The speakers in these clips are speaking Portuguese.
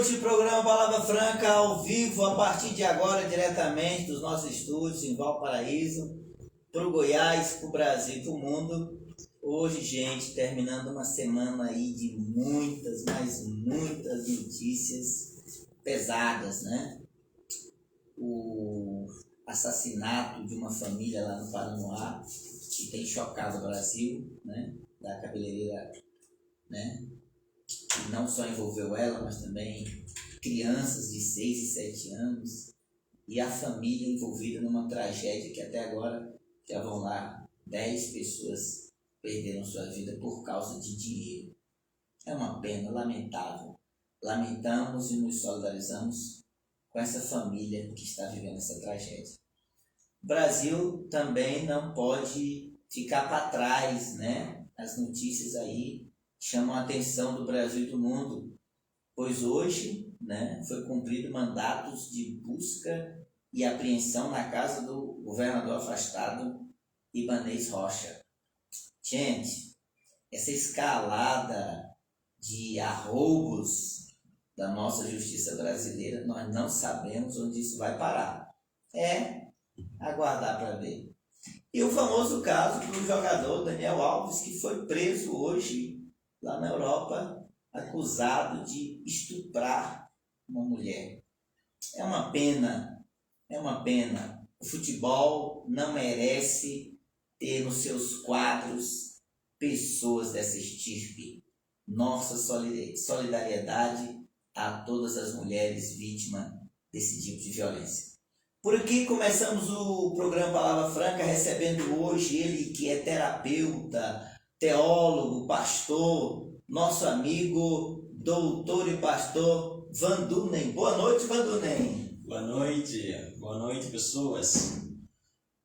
noite, programa Palavra Franca ao vivo, a partir de agora, diretamente dos nossos estúdios em Valparaíso, para o Goiás, para o Brasil, para o mundo. Hoje, gente, terminando uma semana aí de muitas, mas muitas notícias pesadas, né? O assassinato de uma família lá no Paranoá, que tem chocado o Brasil, né? Da cabeleireira, né? Que não só envolveu ela, mas também crianças de 6 e 7 anos e a família envolvida numa tragédia que até agora já vão lá 10 pessoas perderam sua vida por causa de dinheiro. É uma pena, lamentável. Lamentamos e nos solidarizamos com essa família que está vivendo essa tragédia. O Brasil também não pode ficar para trás, né? As notícias aí chamam a atenção do Brasil e do mundo, pois hoje, né, foi cumprido mandatos de busca e apreensão na casa do governador afastado Ibanez Rocha. Gente, essa escalada de arroubos da nossa justiça brasileira, nós não sabemos onde isso vai parar. É aguardar para ver. E o famoso caso do jogador Daniel Alves, que foi preso hoje lá na Europa, acusado de estuprar uma mulher. É uma pena, é uma pena. O futebol não merece ter nos seus quadros pessoas dessa estirpe. Nossa solidariedade a todas as mulheres vítimas desse tipo de violência. Por aqui começamos o programa Palavra Franca, recebendo hoje ele que é terapeuta, teólogo, pastor, nosso amigo, doutor e pastor Vandunen. Boa noite, Vandunen. Boa noite, pessoas.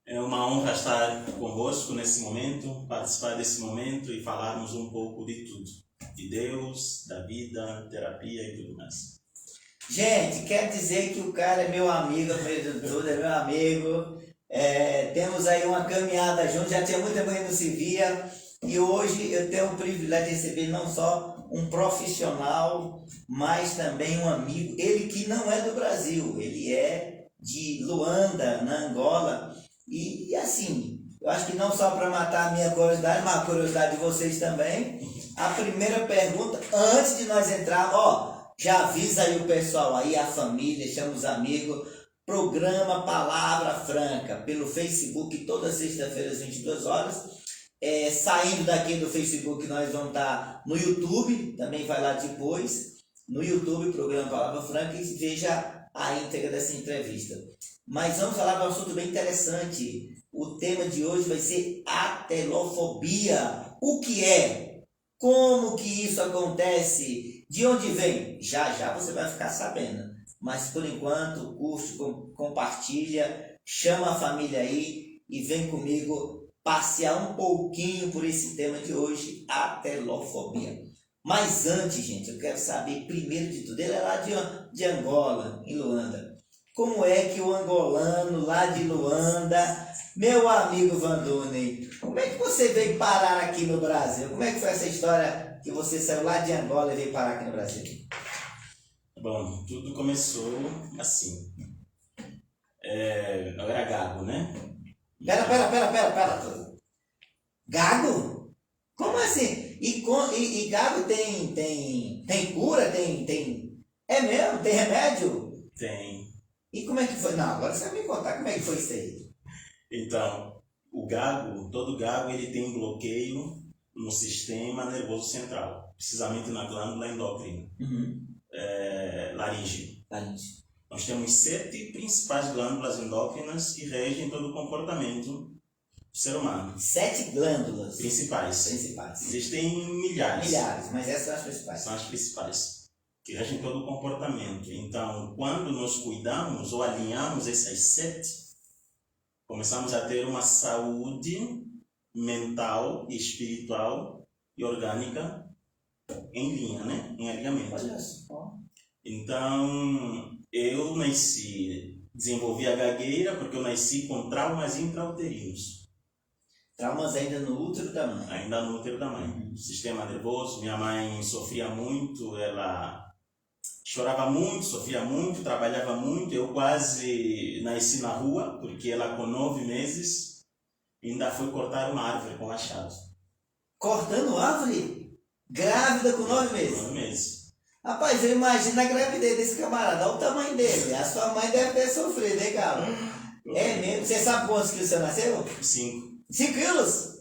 É uma honra estar convosco nesse momento, participar desse momento e falarmos um pouco de tudo. De Deus, da vida, terapia e tudo mais. Gente, quer dizer que o cara é meu amigo, fez tudo, é meu amigo. Temos aí uma caminhada juntos, já tinha muito tempo que não se via. E hoje eu tenho o privilégio de receber não só um profissional, mas também um amigo. Ele que não é do Brasil, ele é de Luanda, na Angola. E assim, eu acho que não só para matar a minha curiosidade, mas a curiosidade de vocês também. A primeira pergunta, antes de nós entrarmos, já avisa aí o pessoal aí, a família, chama os amigos. Programa Palavra Franca, pelo Facebook, toda sexta-feira às 22 horas. Saindo daqui do Facebook, nós vamos estar no YouTube, também vai lá depois, no YouTube, Programa Palavra Franca, e veja a íntegra dessa entrevista. Mas vamos falar de um assunto bem interessante. O tema de hoje vai ser a telofobia. O que é? Como que isso acontece? De onde vem? Já você vai ficar sabendo. Mas por enquanto, curte, compartilha, chama a família aí e vem comigo passear um pouquinho por esse tema de hoje, a telofobia. Mas antes, gente, eu quero saber, primeiro de tudo, ele é lá de Angola, em Luanda. Como é que o angolano lá de Luanda, meu amigo Vandunen, como é que você veio parar aqui no Brasil? Como é que foi essa história que você saiu lá de Angola e veio parar aqui no Brasil? Bom, tudo começou assim. Eu era gago, né? Pera. Gago? Como assim? E gago tem cura? Tem... É mesmo? Tem remédio? Tem. E como é que foi? Não, agora você vai me contar como é que foi isso aí. Então, todo gago, ele tem um bloqueio no sistema nervoso central, precisamente na glândula endócrina, laríngea. Nós temos 7 principais glândulas endócrinas que regem todo o comportamento do ser humano. 7 glândulas principais. Existem milhares. Mas essas são as principais. São as principais, que regem todo o comportamento. Então, quando nós cuidamos ou alinhamos essas 7, começamos a ter uma saúde mental, espiritual e orgânica em linha, né? Em alinhamento. Olha só. Então, eu desenvolvi a gagueira porque eu nasci com traumas intrauterinos. Traumas ainda no útero da mãe. Ainda no útero da mãe. Sistema nervoso, minha mãe sofria muito, ela Chorava muito, sofria muito, trabalhava muito. Eu quase nasci na rua, porque ela com 9 meses ainda foi cortar uma árvore com machado. Cortando árvore? Grávida com 9 Com meses. 9 meses. Rapaz, eu imagino a gravidez desse camarada. Olha o tamanho dele. A sua mãe deve ter sofrido, hein, cara? É mesmo? Você sabe quantos quilos você nasceu? 5. 5 quilos?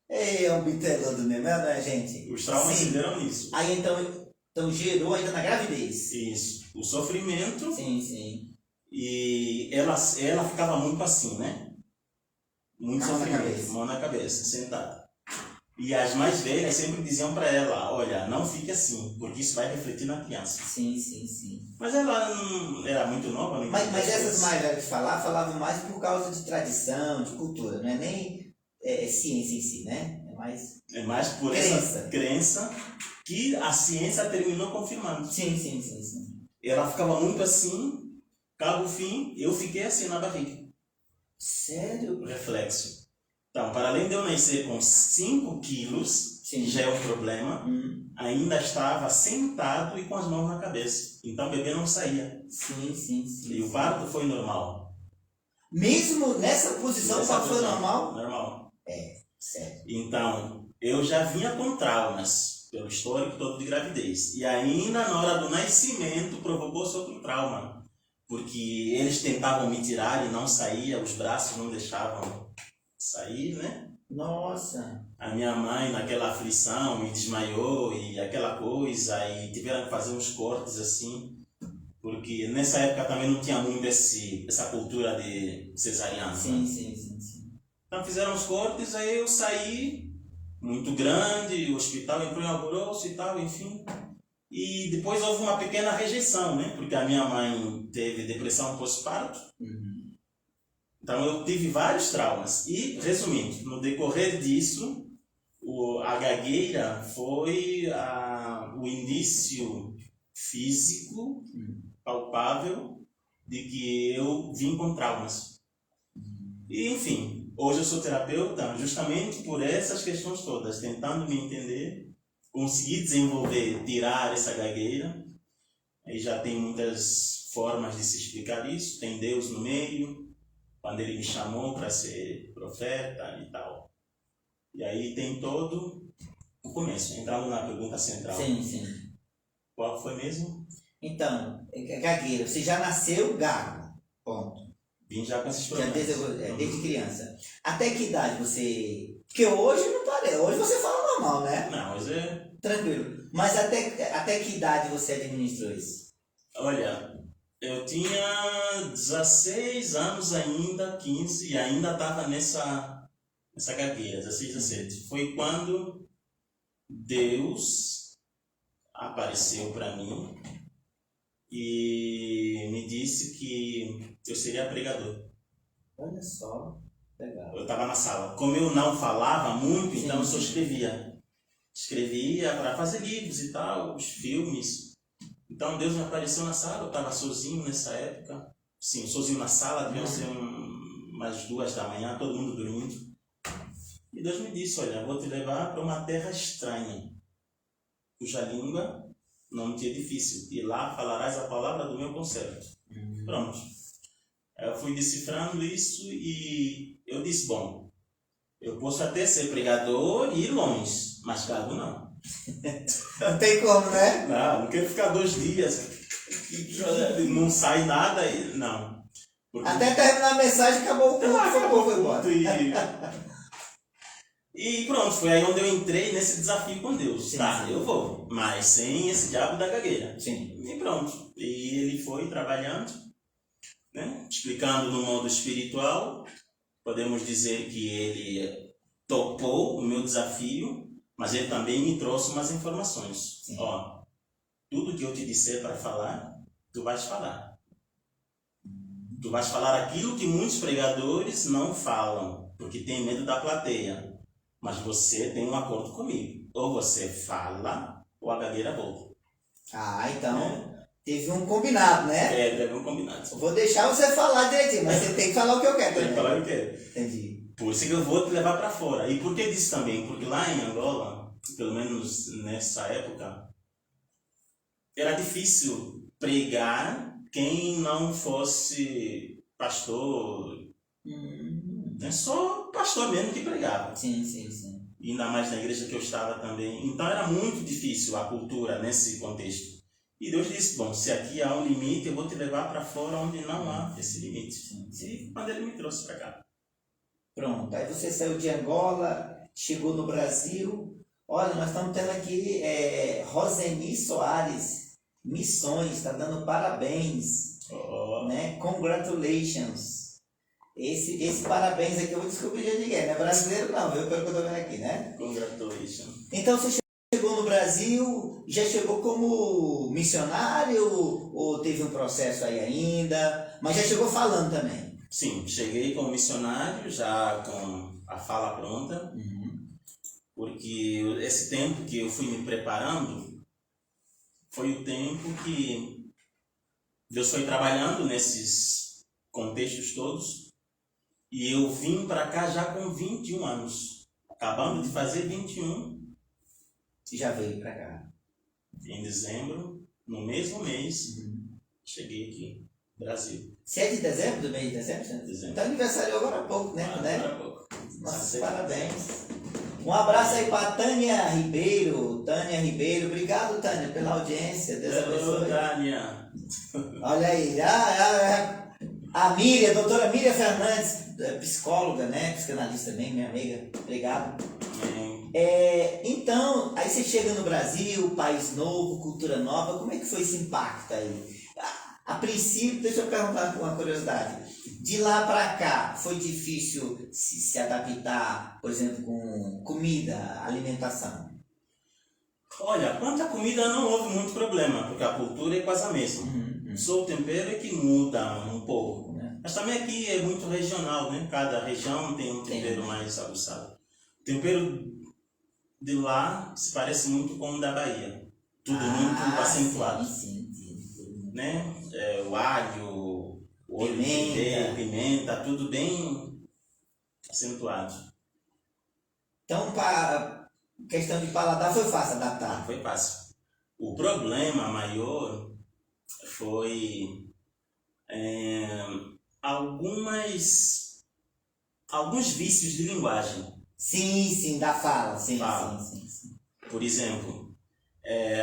É um bitelando mesmo, né, gente? Os traumas se Sim. deram nisso. Aí então gerou ainda na gravidez. Isso. O sofrimento. Sim, sim. E ela ficava muito assim, né? Muito Mão na sofrimento. cabeça. Mão na cabeça, sentada. E as mais velhas sempre diziam para ela, olha, não fique assim, porque isso vai refletir na criança. Sim, sim, sim. Mas ela não era muito nova. Não Mas entendia essas isso. mais velhas que falavam mais por causa de tradição, de cultura, não é nem ciência em si, né? É mais É mais por essa crença que a ciência terminou confirmando. Sim, sim, sim, sim. Ela ficava muito assim, cabo fim, eu fiquei assim na barriga. Sério? Reflexo. Então, para além de eu nascer com 5 quilos, Sim. que já é um problema, ainda estava sentado e com as mãos na cabeça. Então o bebê não saía. Sim, sim, sim. E o parto foi normal. Mesmo nessa posição, Nessa foi posição, normal? Normal. Sério. Então, eu já vinha com traumas, pelo histórico todo de gravidez. E ainda na hora do nascimento provocou-se outro trauma. Porque eles tentavam me tirar e não saía, os braços não deixavam sair, né? Nossa. A minha mãe, naquela aflição, me desmaiou e aquela coisa, e tiveram que fazer uns cortes assim, porque nessa época também não tinha muito essa cultura de cesariana. Sim, sim, sim, sim. Então fizeram os cortes, aí eu saí, muito grande, o hospital entrou em alvoroço e tal, enfim. E depois houve uma pequena rejeição, né? Porque a minha mãe teve depressão pós-parto. Então eu tive vários traumas. E, resumindo, no decorrer disso, a gagueira foi o início físico, palpável, de que eu vim com traumas. E, enfim, hoje eu sou terapeuta justamente por essas questões todas, tentando me entender, conseguir desenvolver, tirar essa gagueira. Aí já tem muitas formas de se explicar isso. Tem Deus no meio, quando ele me chamou para ser profeta e tal. E aí tem todo o começo, entrando na pergunta central. Sim, sim. Qual foi mesmo? Então, gagueira, você já nasceu gago. Ponto. Vim já com esses Já problemas. desde criança. Até que idade você. Porque hoje não parece. Hoje você fala normal, né? Não, mas Tranquilo. Mas até que idade você administrou isso? olha, eu tinha 16 anos ainda, 15, e ainda estava nessa gagueira, 16, 17. Foi quando Deus apareceu para mim e me disse que eu seria pregador. Olha só. Legal. Eu estava na sala. Como eu não falava muito, então eu só Sim. escrevia. Escrevia para fazer livros e tal, os filmes. Então Deus me apareceu na sala, eu estava sozinho nessa época. Sim, sozinho na sala, deviam ser umas 2 da manhã, todo mundo dormindo. E Deus me disse, olha, eu vou te levar para uma terra estranha, cuja língua não te é difícil. E lá falarás a palavra do meu conserto. Pronto. Eu fui decifrando isso e eu disse, bom, eu posso até ser pregador e ir longe, mas gago não. Não tem como, né? Não quero ficar 2 dias, não sai nada, não. Porque Até terminar a mensagem, acabou o culto, foi embora. E pronto, foi aí onde eu entrei nesse desafio com Deus. Sim, Tá, sim. eu vou, mas sem esse diabo da gagueira. Sim. E pronto. E ele foi trabalhando, né? Explicando no modo espiritual. Podemos dizer que ele topou o meu desafio, mas ele também me trouxe umas informações. Sim. Ó, tudo que eu te disser para falar, tu vais falar. Tu vais falar aquilo que muitos pregadores não falam, porque tem medo da plateia. Mas você tem um acordo comigo. Ou você fala, ou a gagueira volta. Ah, então teve um combinado, né? Teve um combinado. Vou deixar você falar direitinho, mas você tem que falar o que eu quero Tem que também. falar o que quer. Entendi. Por isso que eu vou te levar para fora. E por que disso também? Porque lá em Angola, pelo menos nessa época, era difícil pregar quem não fosse pastor, né? Só pastor mesmo que pregava. Sim, sim, sim. E ainda mais na igreja que eu estava também. Então era muito difícil a cultura nesse contexto. E Deus disse, bom, se aqui há um limite, eu vou te levar para fora onde não há esse limite. E quando ele me trouxe para cá. Pronto, aí você saiu de Angola, chegou no Brasil. Olha, nós estamos tendo aqui Roseni Soares, Missões, está dando parabéns, né? Congratulations. Esse parabéns aqui eu vou descobrir de ninguém, não é brasileiro não, viu? Pelo que eu estou vendo aqui, né? Congratulations. Então você chegou no Brasil, já chegou como missionário ou teve um processo aí ainda, mas já chegou falando também? Sim, cheguei como missionário, já com a fala pronta, porque esse tempo que eu fui me preparando foi o tempo que Deus foi trabalhando nesses contextos todos e eu vim para cá já com 21 anos, acabando de fazer 21. Já veio para cá? Em dezembro, no mesmo mês, cheguei aqui, no Brasil. 7 de dezembro, do mês de dezembro? Então aniversário agora há pouco, né? Agora há pouco. Nossa, parabéns. Um abraço aí para Tânia Ribeiro. Tânia Ribeiro, obrigado, Tânia, pela audiência. Deus abençoe. Tânia. Olha aí, a Miriam, a doutora Miriam Fernandes, psicóloga, né? Psicanalista também, minha amiga. Obrigado. Então, aí você chega no Brasil, país novo, cultura nova, como é que foi esse impacto aí? A princípio, deixa eu perguntar uma curiosidade. De lá para cá, foi difícil se adaptar, por exemplo, com comida, alimentação? Olha, quanto à comida não houve muito problema, porque a cultura é quase a mesma. Só o tempero é que muda um pouco. Mas também aqui é muito regional, né? Cada região tem um tempero mais aguçado. O tempero de lá se parece muito com o da Bahia. Tudo muito acentuado. Sim. Né? O alho, o olho de pimenta. Pimenta, tudo bem acentuado. Então, para questão de paladar, foi fácil adaptar? Foi fácil. O problema maior foi alguns vícios de linguagem. Sim, da fala. Sim. Por exemplo,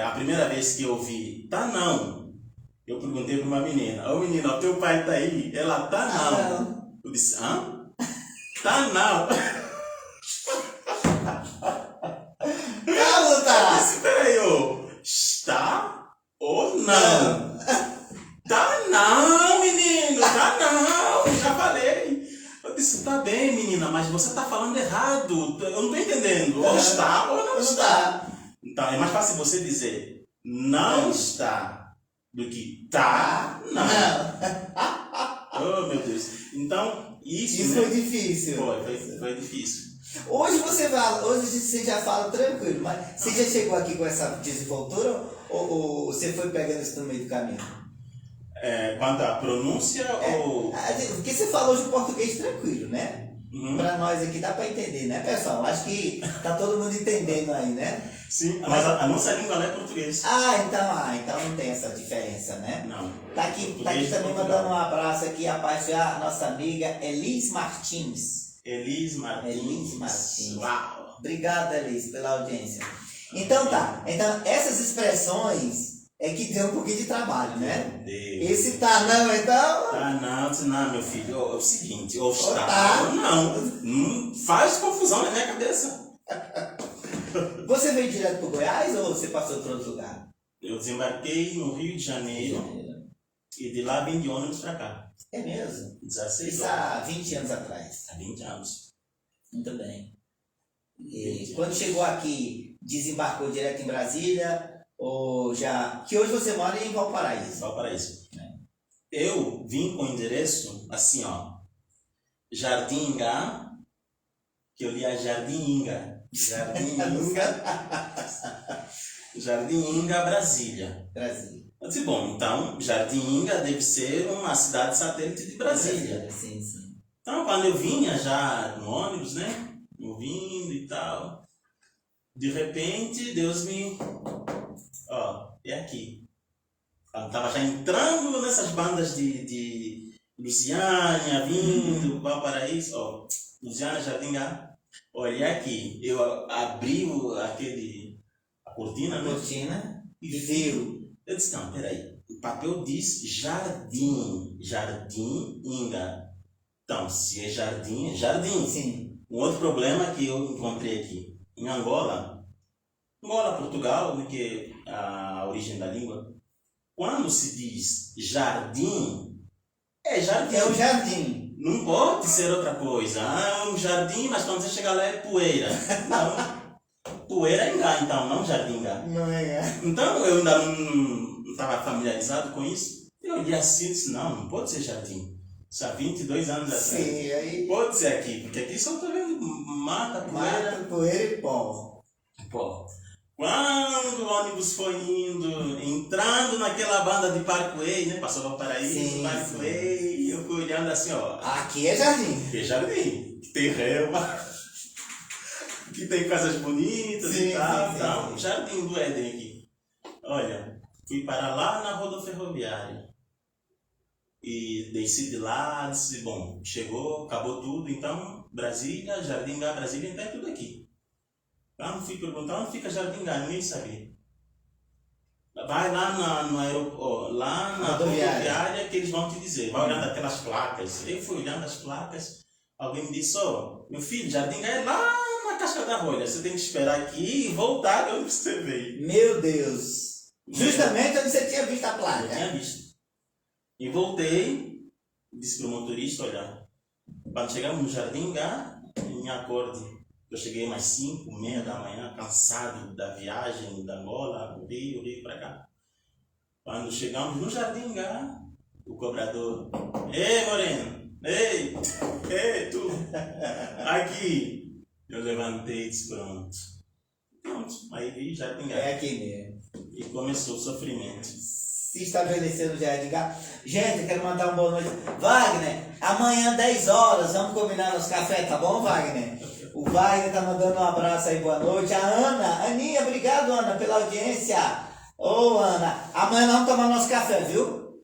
a primeira vez que eu ouvi tá não, eu perguntei para uma menina, ô menina, o teu pai tá aí? Ela tá não. Eu disse, hã? Tá não. Não, tá. Eu disse, peraí, está ou não? Tá não, menino, tá não, já falei. Eu disse, tá bem, menina, mas você tá falando errado, eu não tô entendendo, ou está ou não está. Então, é mais fácil você dizer não está do que tá não. Oh, meu Deus. Então, isso foi difícil. Foi difícil. Hoje você já fala tranquilo, mas você já chegou aqui com essa desenvoltura ou você foi pegando isso no meio do caminho? Quanto à pronúncia ou... Porque você falou de português tranquilo, né? Para nós aqui dá para entender, né, pessoal? Acho que tá todo mundo entendendo aí, né? Sim, mas a nossa língua não é português. Então não tem essa diferença, né? Não. Tá aqui também mandando um abraço aqui, a parte a nossa amiga Elis Martins. Elis Martins. Uau! Obrigado, Elis, pela audiência. Então então essas expressões é que tem um pouquinho de trabalho, né? Esse tá não, então... Tá não, meu filho. É o seguinte, ou está ou não. Faz confusão na minha cabeça. Você veio direto pro Goiás ou você passou por outro lugar? Eu desembarquei no Rio de Janeiro e de lá vim de ônibus pra cá. É mesmo? 16 Isso há 20 anos atrás. Há 20 anos. Muito bem. E quando chegou aqui, desembarcou direto em Brasília... Que hoje você mora em Valparaíso. Valparaíso. Eu vim com o endereço assim, Jardim Ingá, que eu li a Jardim Inga. Jardim Inga, Brasília. Eu disse, bom, então Jardim Inga deve ser uma cidade satélite de Brasília. Sim. Então quando eu vinha já no ônibus, né, ouvindo e tal, de repente Deus me... é aqui. Estava já entrando nessas bandas de Luciana, vindo, Valparaíso, ó, Luciana, Jardinga. Olha aqui, eu abri a cortina, né? Cortina E e vi. viu. Eu disse, não, peraí, o papel diz jardim, jardim, Inga. Então, se é jardim, é jardim. Sim. Um outro problema que eu encontrei aqui, em Angola, Portugal, né, que é a origem da língua, quando se diz jardim, é jardim. É o jardim. Não pode ser outra coisa. Ah, é um jardim, mas quando você chega lá é poeira. Não. Poeira é Ingá, então, não jardim Ingá. Não é? Então, eu ainda não estava familiarizado com isso. Eu olhei assim e disse, não pode ser jardim. Isso há 22 anos atrás. Sim, aí. Pode ser aqui, porque aqui só estou vendo mata, poeira. Mata, poeira e pó. Pó. Quando o ônibus foi indo, entrando naquela banda de Parkway, né? Passou para o Paraíso, Parkway, eu fui olhando assim, ó. Aqui é jardim. Que é jardim, que tem relva, que tem casas bonitas Sim, e tal. sim, Então, sim. jardim do Éden aqui. Olha, fui parar lá na rodoferroviária. E desci de lá, disse, bom, chegou, acabou tudo, então, Brasília, Jardim Gá, Brasília, então é tudo aqui. Quando fui perguntar onde fica Jardim Gá, ninguém sabia. Vai lá no aeroporto, lá na rodoviária que eles vão te dizer. Vai olhando aquelas placas. Eu fui olhando as placas, alguém me disse, ó, meu filho, Jardim Gá é lá na Casca da Rolha, você tem que esperar aqui e voltar de onde você veio. Meu Deus. Justamente onde você tinha visto a Eu placa. tinha visto. E voltei, disse para o motorista, olha, quando chegamos no Jardim Gá, me acorde. Eu cheguei mais 5:30 da manhã, cansado da viagem da Angola, Rio para cá. Quando chegamos no Jardim Gá, o cobrador, ei Moreno, ei tu, aqui. Eu levantei e disse, pronto, aí vi Jardim Gá. É aqui mesmo. E começou o sofrimento. Se estabeleceu no Jardim Gá. Gente, eu quero mandar uma boa noite. Wagner, amanhã 10 horas, vamos combinar nosso café, tá bom, Wagner? O Wagner tá mandando um abraço aí, boa noite. A Ana, Aninha, obrigado, Ana, pela audiência. Ô, Ana, amanhã nós vamos tomar nosso café, viu?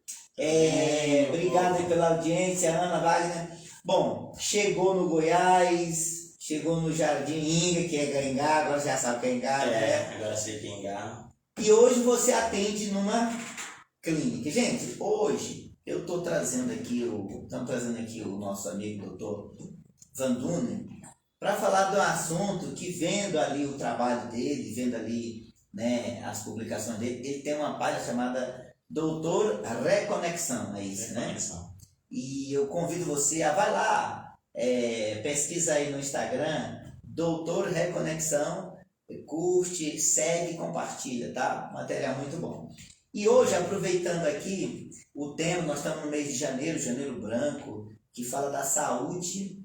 Obrigado aí pela audiência, Ana, Wagner. Bom, chegou no Goiás, chegou no Jardim Inga, que é Garingá, agora já sabe que é Ingá, né? Agora sei que é Ingá. E hoje você atende numa clínica. Gente, hoje eu estou trazendo aqui o nosso amigo doutor Van Dunen para falar do assunto que, vendo ali o trabalho dele, vendo ali, né, as publicações dele, ele tem uma página chamada Doutor Reconexão, é isso, né? E eu convido você a vai lá, pesquisa aí no Instagram, Doutor Reconexão, curte, segue e compartilha, tá? Material muito bom. E hoje, aproveitando aqui o tema, nós estamos no mês de janeiro, janeiro branco, que fala da saúde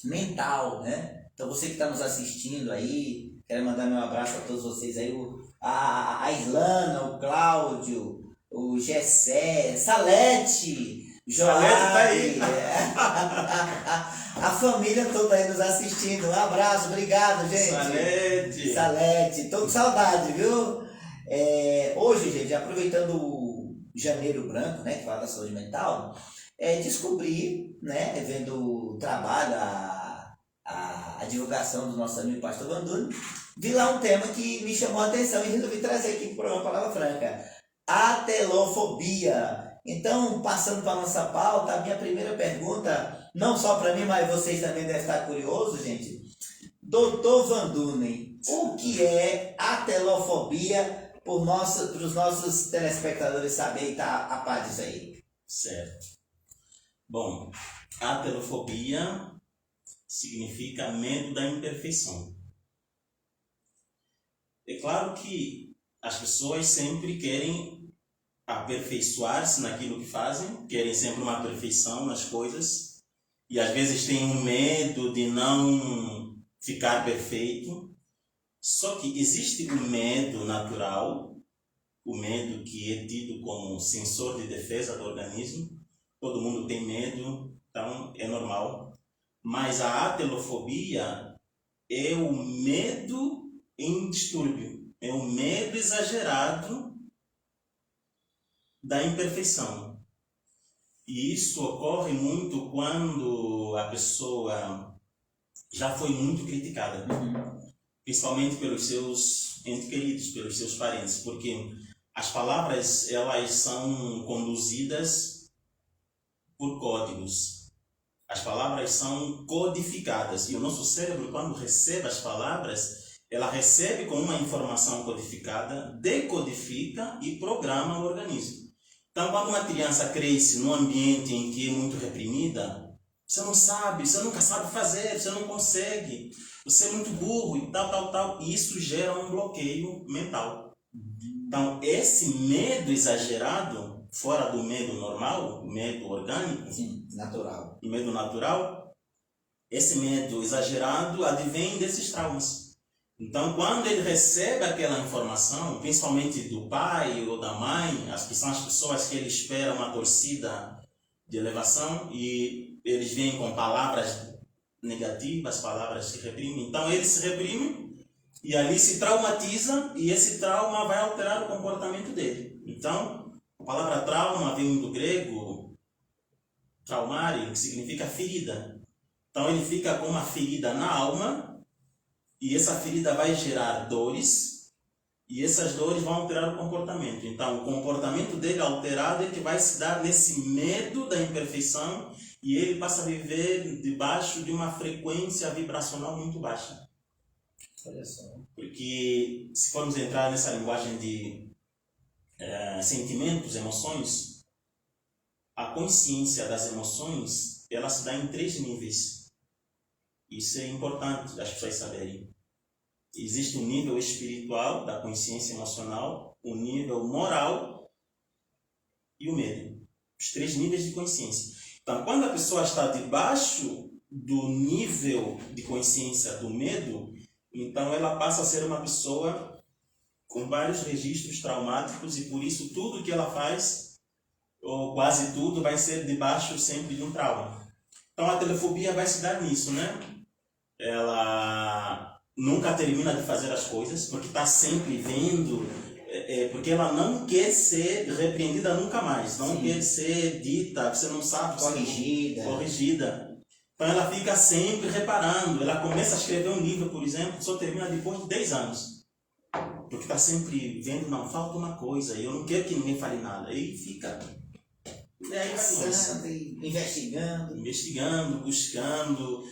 mental, né? Então você que está nos assistindo aí, quero mandar meu abraço a todos vocês aí, a Islana, o Cláudio, o Gessé, Salete, Joab, tá aí. A família toda aí nos assistindo. Um abraço, obrigado, gente. Salete, tô com saudade, viu? Hoje, gente, aproveitando o Janeiro Branco, né, que fala da saúde mental, descobri, né, vendo o trabalho, a divulgação do nosso amigo Pastor Van Dunen, vi lá um tema que me chamou a atenção e resolvi trazer aqui para o programa Palavra Franca. A telofobia. Então, passando para a nossa pauta, a minha primeira pergunta, não só para mim, mas vocês também devem estar curiosos, gente. Doutor Van Dunen, o que é a telofobia para os nossos telespectadores saberem e estar a par disso aí? Certo. Bom, a telofobia significa medo da imperfeição. É claro que as pessoas sempre querem aperfeiçoar-se naquilo que fazem, querem sempre uma perfeição nas coisas e às vezes têm um medo de não ficar perfeito. Só que existe o medo natural, o medo que é tido como sensor de defesa do organismo. Todo mundo tem medo, então é normal. Mas a atelofobia é o medo em distúrbio, é o medo exagerado da imperfeição. E isso ocorre muito quando a pessoa já foi muito criticada, principalmente pelos seus entes queridos, pelos seus parentes, porque as palavras, elas são conduzidas por códigos. As palavras são codificadas e o nosso cérebro, quando recebe as palavras, ela recebe com uma informação codificada, decodifica e programa o organismo. Então, quando uma criança cresce num ambiente em que é muito reprimida, você não sabe, você nunca sabe fazer, você não consegue, você é muito burro e tal, e isso gera um bloqueio mental. Então, esse medo exagerado, fora do medo normal, medo orgânico, Sim, natural. o medo natural, esse medo exagerado advém desses traumas. Então, quando ele recebe aquela informação, principalmente do pai ou da mãe, que são as pessoas que ele espera uma torcida de elevação, e eles vêm com palavras negativas, palavras que reprimem, então ele se reprime e ali se traumatiza, e esse trauma vai alterar o comportamento dele. Então, a palavra trauma vem do grego traumare, que significa ferida. Então ele fica com uma ferida na alma, e essa ferida vai gerar dores, e essas dores vão alterar o comportamento. Então o comportamento dele alterado é que vai se dar nesse medo da imperfeição, e ele passa a viver debaixo de uma frequência vibracional muito baixa. Olha só. Porque se formos entrar nessa linguagem de sentimentos, emoções, a consciência das emoções, ela se dá em 3 níveis. Isso é importante as pessoas saberem. Existe um nível espiritual da consciência emocional, o nível moral e o medo. Os 3 níveis de consciência. Então, quando a pessoa está debaixo do nível de consciência do medo, então ela passa a ser uma pessoa com vários registros traumáticos, e por isso tudo que ela faz, ou quase tudo, vai ser debaixo sempre de um trauma. Então a telefobia vai se dar nisso, né? Ela nunca termina de fazer as coisas, porque está sempre vendo, porque ela não quer ser repreendida nunca mais, não quer ser dita, você não sabe, corrigida. Então ela fica sempre reparando, ela começa a escrever um livro, por exemplo, só termina depois de 10 anos. Porque está sempre vendo, não, falta uma coisa, eu não quero que ninguém fale nada. E fica investigando, buscando,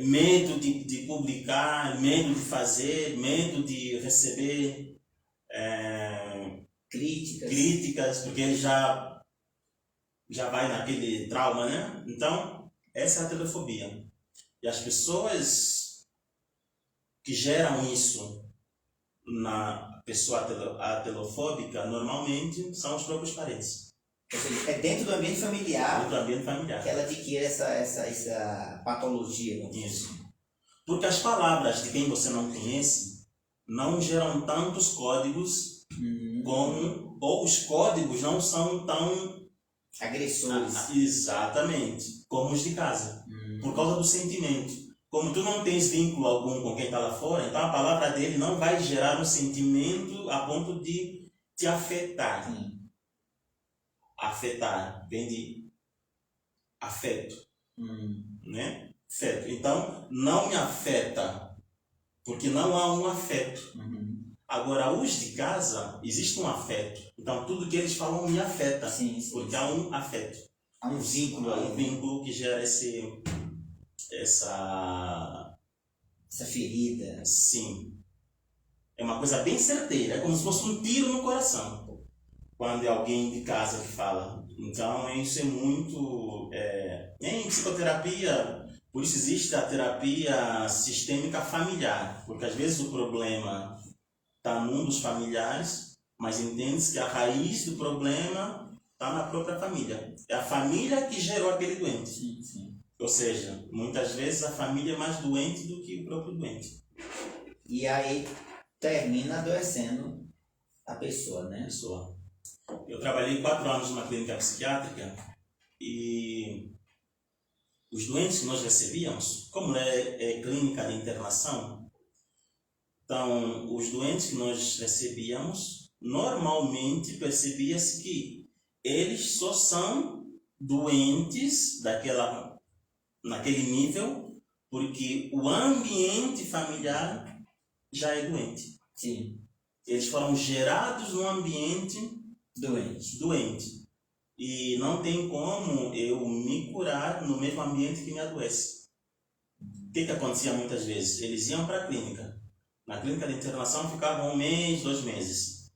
medo de publicar, medo de fazer, medo de receber críticas, porque ele já vai naquele trauma, né? Então, essa é a telefobia. E as pessoas que geram isso na pessoa atelofóbica, normalmente são os próprios parentes. Ou seja, é dentro do ambiente familiar, que ela adquire essa patologia. Isso. Porque as palavras de quem você não conhece não geram tantos códigos ou os códigos não são tão agressores. Exatamente, como os de casa. Por causa do sentimento. Como tu não tens vínculo algum com quem está lá fora, então a palavra dele não vai gerar um sentimento a ponto de te afetar. Afetar, vem de afeto, né? Afeto. Então, não me afeta, porque não há um afeto. Agora, os de casa, existe um afeto. Então, tudo que eles falam me afeta, porque há um afeto. Há um vínculo. Há um vínculo que gera essa ferida. Sim. É uma coisa bem certeira, é como se fosse um tiro no coração. Quando é alguém de casa que fala. Então, isso é muito... em psicoterapia, por isso existe a terapia sistêmica familiar, porque às vezes o problema está num dos familiares, mas entende-se que a raiz do problema está na própria família. É a família que gerou aquele doente. Ou seja, muitas vezes a família é mais doente do que o próprio doente. E aí termina adoecendo a pessoa, né? Eu trabalhei 4 anos numa clínica psiquiátrica, e os doentes que nós recebíamos, como é clínica de internação, então os doentes que nós recebíamos, normalmente percebia-se que eles só são doentes naquele nível, porque o ambiente familiar já é doente. Sim. Eles foram gerados num ambiente doente. E não tem como eu me curar no mesmo ambiente que me adoece. O que acontecia muitas vezes? Eles iam para a clínica. Na clínica de internação ficavam 1 mês, 2 meses.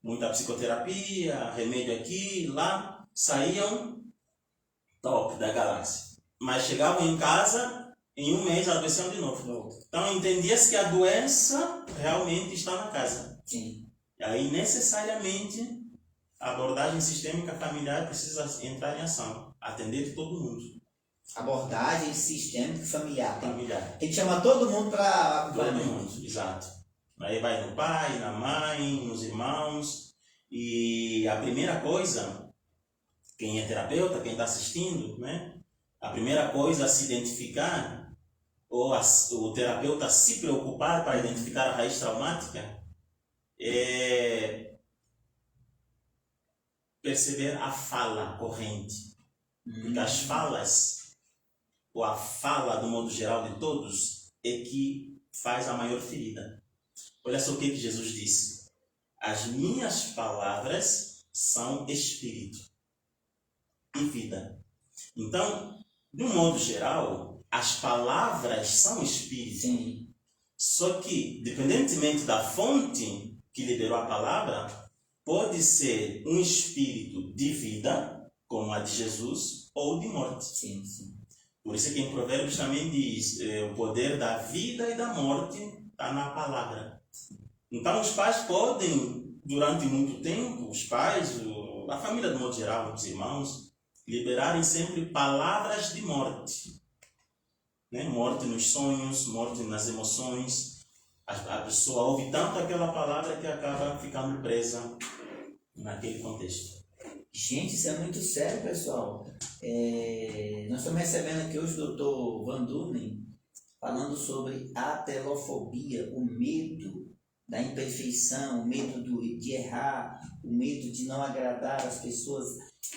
Muita psicoterapia, remédio aqui, lá. Saíam top da galáxia. Mas chegavam em casa, em 1 mês adoeciam de novo. Então entendia-se que a doença realmente está na casa. Sim. E aí necessariamente a abordagem sistêmica familiar precisa entrar em ação, atender todo mundo. Abordagem sistêmica familiar. Tem que chamar todo mundo para... Todo mundo, exato. Aí vai no pai, na mãe, nos irmãos. E a primeira coisa, quem é terapeuta, quem está assistindo, né? A primeira coisa a se identificar, ou o terapeuta se preocupar para identificar a raiz traumática, é perceber a fala corrente. Porque as falas, ou a fala do modo geral de todos, é que faz a maior ferida. Olha só o que Jesus disse. As minhas palavras são espírito e vida. Então, de um modo geral, as palavras são espírito. Sim. Só que, independentemente da fonte que liberou a palavra, pode ser um espírito de vida, como a de Jesus, ou de morte. Sim, sim. Por isso que em Provérbios também diz, o poder da vida e da morte está na palavra. Então os pais podem, durante muito tempo, os pais, a família do modo geral, os irmãos, liberarem sempre palavras de morte. Né? Morte nos sonhos, morte nas emoções. A pessoa ouve tanto aquela palavra que acaba ficando presa naquele contexto. Gente, isso é muito sério, pessoal. Nós estamos recebendo aqui hoje o Dr. Van Dunen falando sobre a telofobia, o medo da imperfeição, o medo de errar, o medo de não agradar as pessoas.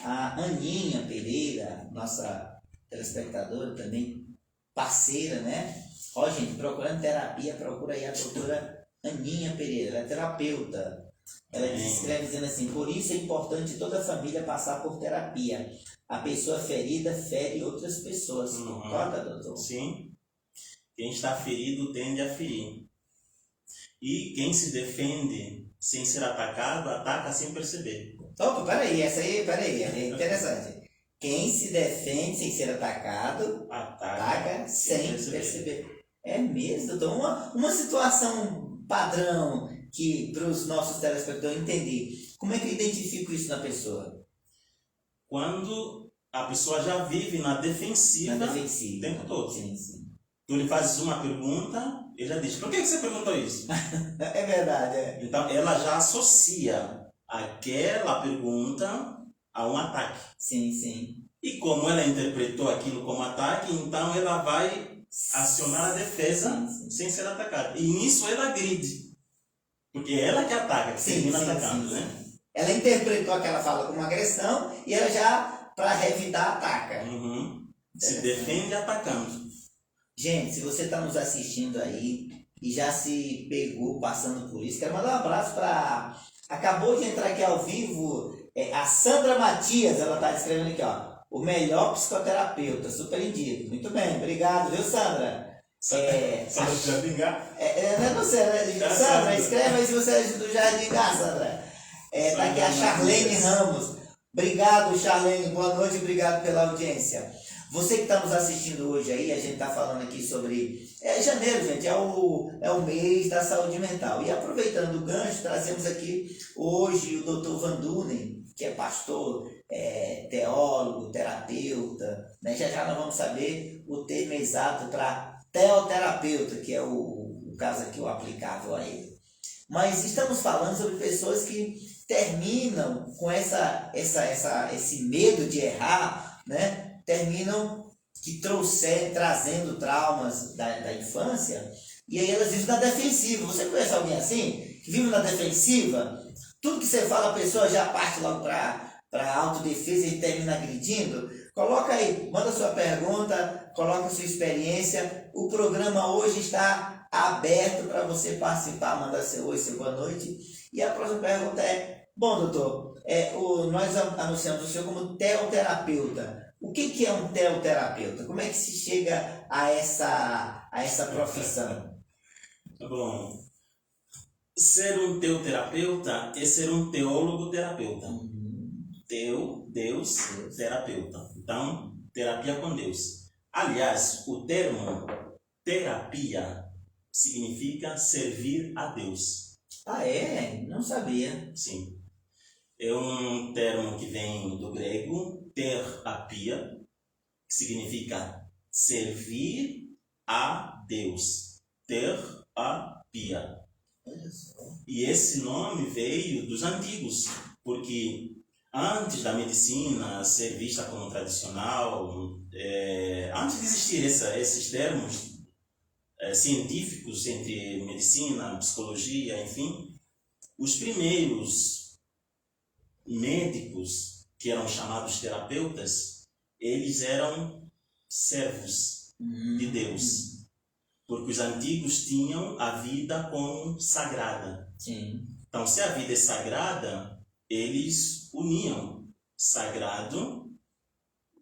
A Aninha Pereira, nossa telespectadora também, parceira, né? Ó, gente, procurando terapia, procura aí a doutora Aninha Pereira, ela é terapeuta. Ela escreve dizendo assim: por isso é importante toda a família passar por terapia. A pessoa ferida fere outras pessoas. Concorda, doutor? Sim. Quem está ferido tende a ferir. E quem se defende sem ser atacado, ataca sem perceber. Opa, peraí, é interessante. Quem se defende sem ser atacado, ataca sem perceber. É mesmo, doutor? Uma situação padrão que para os nossos telespectadores entender. Como é que eu identifico isso na pessoa? Quando a pessoa já vive na defensiva, o tempo todo. Sim, sim. Tu lhe fazes uma pergunta, ele já diz, por que você perguntou isso? É verdade, Então, ela já associa aquela pergunta a um ataque. Sim, sim. E como ela interpretou aquilo como ataque, então ela vai acionar a defesa sem ser atacada. E nisso ela agride. Porque é ela que ataca, que termina atacando, né? Ela interpretou aquela fala como agressão e ela já, para revidar, ataca. Se defende atacando. Gente, se você está nos assistindo aí e já se pegou passando por isso, quero mandar um abraço para... Acabou de entrar aqui ao vivo a Sandra Matias, ela está escrevendo aqui, ó. O melhor psicoterapeuta, super indico. Muito bem, obrigado, viu, Sandra? Sandra do Jardim Gá? Não sei, Sandra, escreve aí se você é do Jardim Gá, Sandra. Tá aqui a Charlene Ramos. Obrigado, Charlene, boa noite, obrigado pela audiência. Você que está nos assistindo hoje aí, a gente está falando aqui sobre... janeiro, gente, é o mês da saúde mental. E aproveitando o gancho, trazemos aqui hoje o Dr. Van Dunen, que é pastor, teólogo, terapeuta, né? Já nós vamos saber o termo exato para teoterapeuta, que é o caso aqui, o aplicável a ele. Mas estamos falando sobre pessoas que terminam com esse medo de errar, né? Terminam trazendo traumas da infância, e aí elas vivem na defensiva. Você conhece alguém assim? Que vive na defensiva? Tudo que você fala, a pessoa já parte logo para para autodefesa e termina agredindo? Coloca aí, manda sua pergunta, coloca sua experiência. O programa hoje está aberto para você participar, mandar seu oi, seu boa noite. E a próxima pergunta é, bom, doutor, nós anunciamos o senhor como teoterapeuta. O que é um teoterapeuta? Como é que se chega a essa profissão? Bom, ser um teoterapeuta é ser um teólogo-terapeuta. Deus, terapeuta. Então, terapia com Deus. Aliás, o termo terapia significa servir a Deus. Ah, é? Não sabia. Sim. É um termo que vem do grego, terapia, que significa servir a Deus. Terapia. E esse nome veio dos antigos, porque antes da medicina ser vista como tradicional, antes de existir esses termos científicos entre medicina, psicologia, enfim, os primeiros médicos, que eram chamados terapeutas, eles eram servos de Deus, porque os antigos tinham a vida como sagrada. Sim. Então, se a vida é sagrada, eles uniam sagrado,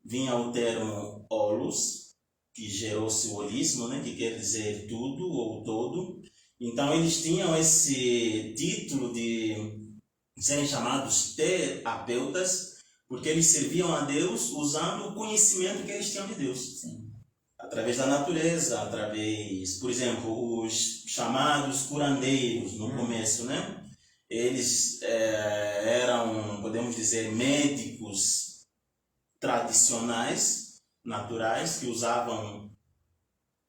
vinha o termo holos, que gerou-se o holismo, né, que quer dizer tudo ou todo. Então, eles tinham esse título de serem chamados terapeutas, porque eles serviam a Deus usando o conhecimento que eles tinham de Deus. Sim. Através da natureza, através, por exemplo, os chamados curandeiros no começo, né? Eles eram, podemos dizer, médicos tradicionais, naturais, que usavam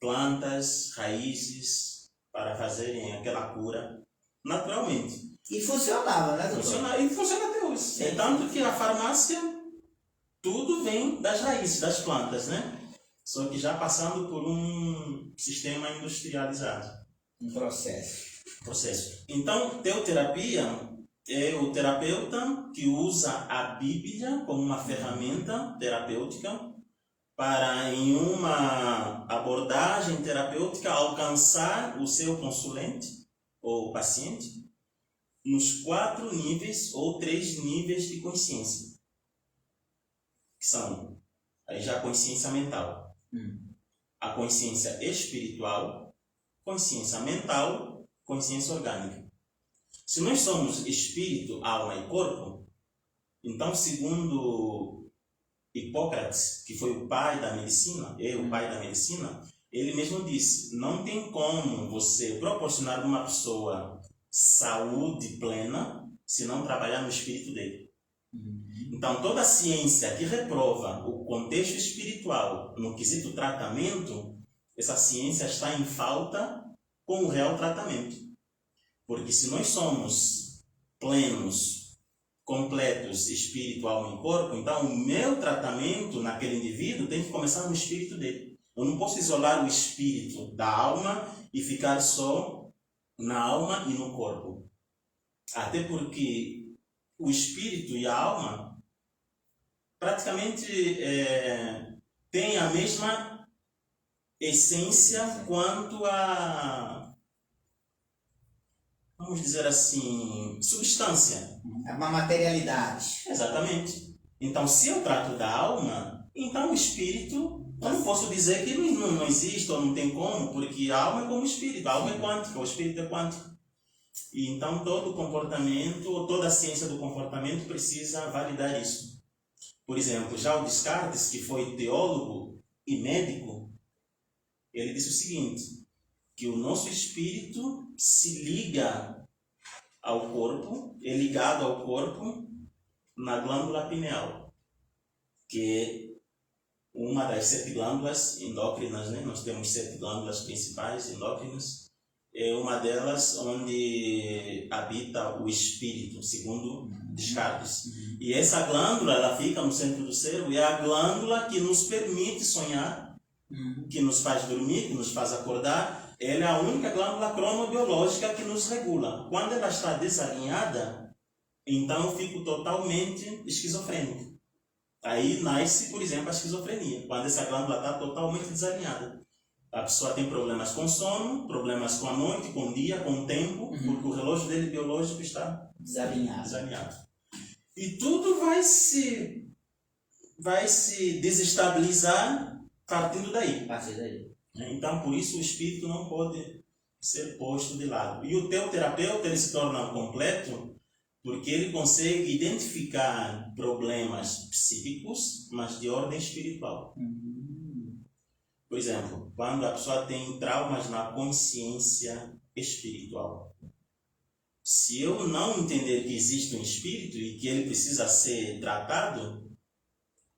plantas, raízes para fazerem aquela cura naturalmente. E funcionava, né, doutor? Funciona até hoje. Sim. É tanto que a farmácia, tudo vem das raízes, das plantas, né? Só que já passando por um sistema industrializado. Um processo. Então, teoterapia é o terapeuta que usa a Bíblia como uma ferramenta terapêutica para, em uma abordagem terapêutica, alcançar o seu consulente ou paciente nos 4 níveis ou 3 níveis de consciência, que são aí já a consciência mental, a consciência espiritual, consciência mental, consciência orgânica. Se nós somos espírito, alma e corpo, então, segundo Hipócrates, que foi o pai da medicina, ele mesmo disse, não tem como você proporcionar a uma pessoa saúde plena se não trabalhar no espírito dele. Então, toda a ciência que reprova o contexto espiritual no quesito tratamento, essa ciência está em falta com o real tratamento. Porque se nós somos plenos, completos, espírito, alma e corpo, então o meu tratamento naquele indivíduo tem que começar no espírito dele. Eu não posso isolar o espírito da alma e ficar só na alma e no corpo. Até porque o espírito e a alma praticamente têm a mesma essência quanto a, vamos dizer assim, substância. É uma materialidade. Exatamente. Então, se eu trato da alma, então o espírito, eu não posso dizer que não existe ou não tem como, porque a alma é como o espírito, a alma é quântica, o espírito é quântico. E então todo comportamento, ou toda a ciência do comportamento precisa validar isso. Por exemplo, já o Descartes, que foi teólogo e médico, ele disse o seguinte, que o nosso espírito se liga ao corpo, é ligado ao corpo na glândula pineal, que é uma das 7 glândulas endócrinas, né? Nós temos 7 glândulas principais endócrinas, é uma delas onde habita o espírito, segundo Descartes. E essa glândula, ela fica no centro do cérebro, e é a glândula que nos permite sonhar, que nos faz dormir, que nos faz acordar. Ela é a única glândula cronobiológica que nos regula. Quando ela está desalinhada, então eu fico totalmente esquizofrênico. Aí nasce, por exemplo, a esquizofrenia, quando essa glândula está totalmente desalinhada. A pessoa tem problemas com sono, problemas com a noite, com o dia, com o tempo, porque o relógio dele biológico está desalinhado. E tudo vai se desestabilizar partindo daí. Então, por isso, o espírito não pode ser posto de lado. E o teu terapeuta ele se torna completo porque ele consegue identificar problemas psíquicos, mas de ordem espiritual. Por exemplo, quando a pessoa tem traumas na consciência espiritual. Se eu não entender que existe um espírito e que ele precisa ser tratado,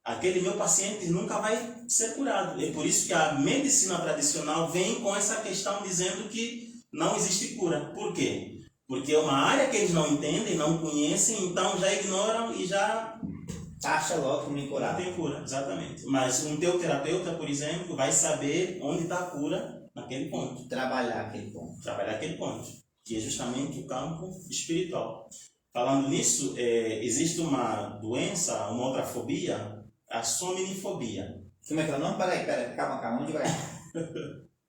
aquele meu paciente nunca vai ser curado. É por isso que a medicina tradicional vem com essa questão dizendo que não existe cura. Por quê? Porque é uma área que eles não entendem, não conhecem, então já ignoram e já taxa logo como incurável. Não tem cura, exatamente. Mas um teu terapeuta, por exemplo, vai saber onde está a cura naquele ponto. Trabalhar aquele ponto. Que é justamente o campo espiritual. Falando nisso, existe uma doença, uma outra fobia, a sominifobia. Como é que é o nome? Peraí, calma, vamos devagar.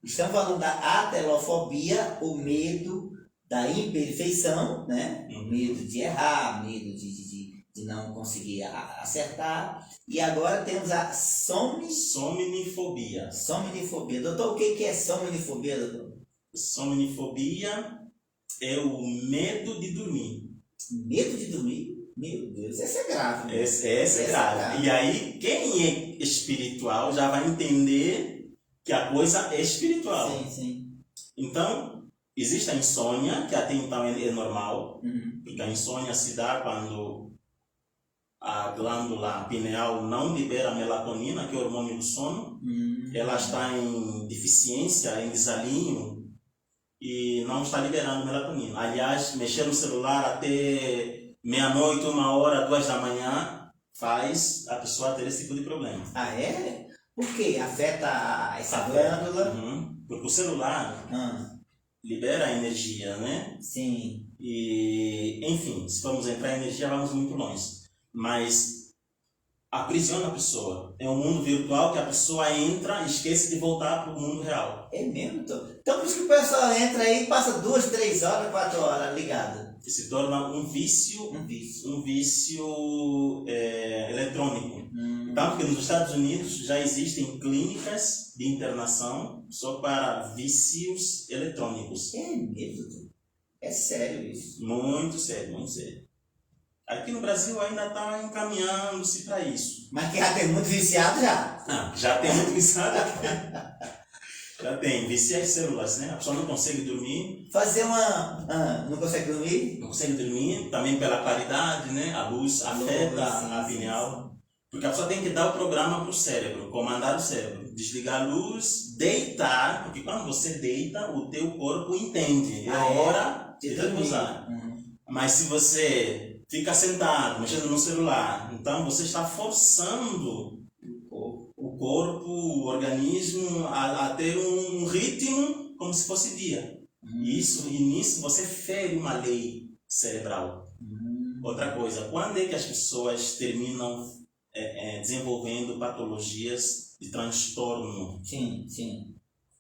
Estamos falando da atelofobia, o medo da imperfeição, né? Medo de errar, medo de não conseguir acertar. E agora temos a sominifobia. Doutor, o que é sominifobia, doutor? Sominifobia é o medo de dormir. Medo de dormir? Meu Deus, essa é grave. Né? Essa é grave. E aí, quem é espiritual já vai entender que a coisa é espiritual. Sim. Então, existe a insônia, que até então é normal, porque a insônia se dá quando a glândula pineal não libera a melatonina, que é o hormônio do sono. Ela está em deficiência, em desalinho, e não está liberando melatonina. Aliás, mexer no celular até meia-noite, 1h, 2h faz a pessoa ter esse tipo de problema. Ah, é? Por quê? Afeta essa glândula? Porque o celular libera energia, né? Sim. E, enfim, se formos entrar em energia, vamos muito longe. Mas aprisiona a pessoa. É um mundo virtual que a pessoa entra e esquece de voltar para o mundo real. É mesmo? Então por isso que o pessoal entra aí e passa 2, 3 horas, 4 horas ligado. E se torna um vício eletrônico. Tanto que nos Estados Unidos já existem clínicas de internação só para vícios eletrônicos. É mesmo? É sério isso? Muito sério, muito sério. Aqui no Brasil ainda está encaminhando-se para isso. Mas que já tem muito viciado já? Não, já tem muito viciado aqui. Já tem, vicia as células, né? A pessoa não consegue dormir. Fazer uma... não consegue dormir? Não consegue dormir, também pela claridade, né? A luz afeta a pineal. Porque a pessoa tem que dar o programa para o cérebro, comandar o cérebro. Desligar a luz, deitar, porque quando você deita, o teu corpo entende. É hora de repousar. Mas se você fica sentado, mexendo no celular, então você está forçando o corpo, o organismo a ter um ritmo como se fosse dia. E nisso você fere uma lei cerebral. Outra coisa, quando é que as pessoas terminam desenvolvendo patologias de transtorno? Sim.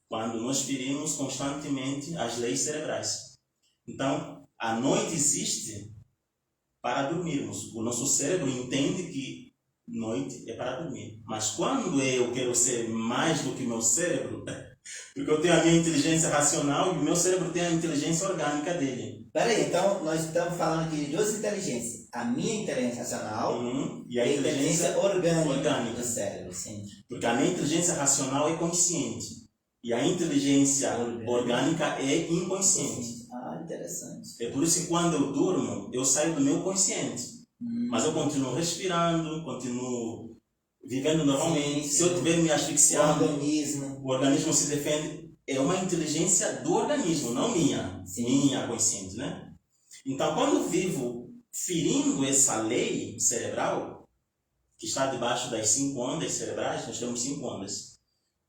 Quando nós ferimos constantemente as leis cerebrais. Então, a noite existe para dormirmos. O nosso cérebro entende que noite é para dormir. Mas quando eu quero ser mais do que o meu cérebro, porque eu tenho a minha inteligência racional e o meu cérebro tem a inteligência orgânica dele. Peraí, então nós estamos falando aqui de duas inteligências. A minha inteligência racional e a inteligência orgânica do cérebro. Sim. Porque a minha inteligência racional é consciente e a inteligência orgânica é inconsciente. Interessante. É por isso que quando eu durmo, eu saio do meu consciente. Mas eu continuo respirando, continuo vivendo normalmente. Se eu estiver me asfixiando, o organismo se defende. É uma inteligência do organismo, não minha. Minha consciente, né? Então, quando eu vivo ferindo essa lei cerebral, que está debaixo das 5 ondas cerebrais, nós temos 5 ondas.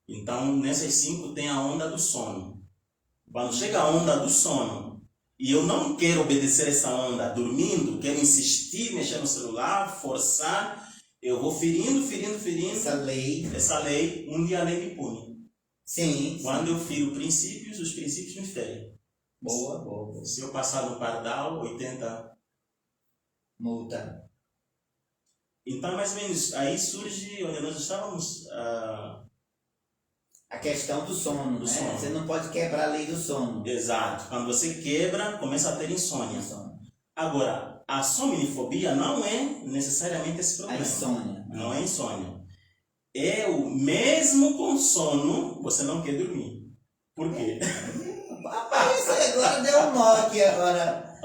Então, nessas 5 tem a onda do sono. Quando chega a onda do sono, e eu não quero obedecer essa onda dormindo, quero insistir, mexer no celular, forçar, eu vou ferindo essa lei, um dia a lei me pune. Sim. Quando eu firo princípios, os princípios me ferem. Boa. Se eu passar no pardal, 80 multa. Então, mais ou menos, aí surge onde nós estávamos. A questão do sono, né? Sono. Você não pode quebrar a lei do sono. Exato. Quando você quebra, começa a ter insônia. Agora, a somnifobia não é necessariamente esse problema. A insônia. Não é insônia. É o mesmo com sono, você não quer dormir. Por quê? Rapaz, isso agora deu um nó aqui agora.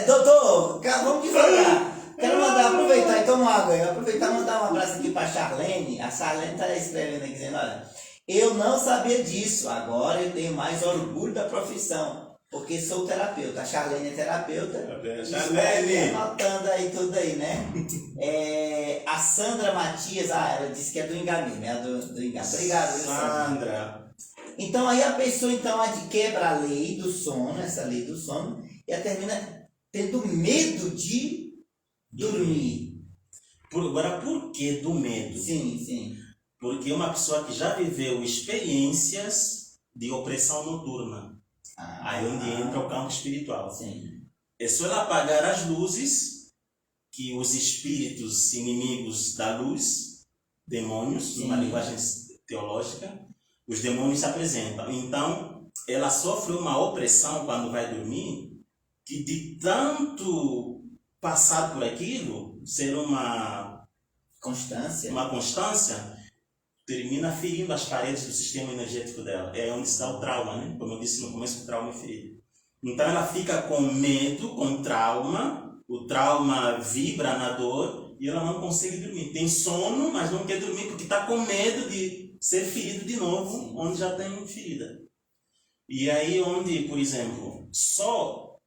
Doutor, vamos devagar. Quero aproveitar e tomar água aí. Aproveitar e mandar um abraço aqui para a Charlene. A Charlene está escrevendo aqui dizendo, olha, eu não sabia disso. Agora eu tenho mais orgulho da profissão, porque sou terapeuta. A Charlene é terapeuta. Charlene! Anotando aí tudo aí, né? A Sandra Matias, ela disse que é do Engabi, né? Do Engabi. Obrigado, Sandra. Então aí a pessoa quebra a lei do sono, essa lei do sono, e ela termina tendo medo de dormir. Agora, por que do medo? Sim. Porque uma pessoa que já viveu experiências de opressão noturna. Aí onde entra o campo espiritual. Sim. É só ela apagar as luzes que os espíritos inimigos da luz, demônios, numa linguagem teológica, os demônios se apresentam. Então, ela sofre uma opressão quando vai dormir, que de tanto passar por aquilo, ser uma constância, termina ferindo as paredes do sistema energético dela. É onde está o trauma, né? Como eu disse no começo, o trauma é ferido. Então ela fica com medo, com trauma, o trauma vibra na dor e ela não consegue dormir. Tem sono, mas não quer dormir porque está com medo de ser ferido de novo, onde já tem ferida. E aí onde, por exemplo, só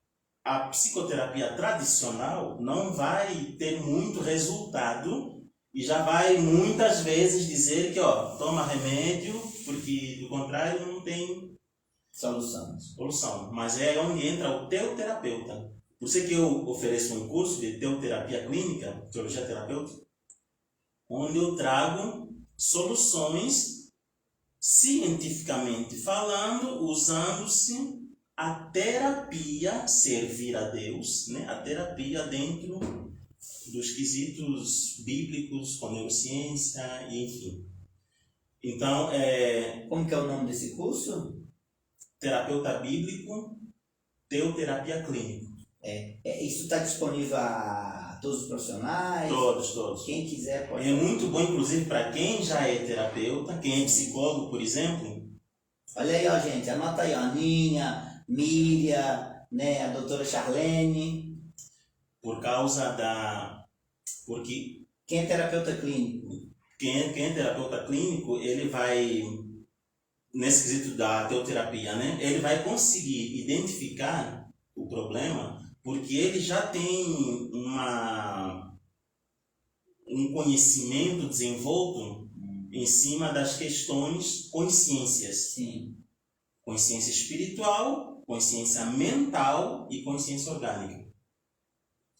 a psicoterapia tradicional não vai ter muito resultado e já vai muitas vezes dizer que toma remédio, porque do contrário não tem solução. Mas é onde entra o teoterapeuta. Por isso que eu ofereço um curso de teoterapia clínica, teologia terapêutica, onde eu trago soluções cientificamente falando, usando-se a terapia, servir a Deus, né? A terapia dentro dos quesitos bíblicos, com neurociência, e enfim. Então, como que é o nome desse curso? Terapeuta bíblico, teoterapia clínica. Isso está disponível a todos os profissionais? Todos. Quem quiser pode. É muito bom, inclusive, para quem já é terapeuta, quem é psicólogo, por exemplo. Olha aí, gente, anota aí, a Ninha, Miriam, né, a doutora Charlene. Porque quem é terapeuta clínico? Quem é terapeuta clínico, ele vai, nesse quesito da teoterapia, né, ele vai conseguir identificar o problema, porque ele já tem um conhecimento desenvolto em cima das questões consciências. Sim. Consciência espiritual, consciência mental e consciência orgânica.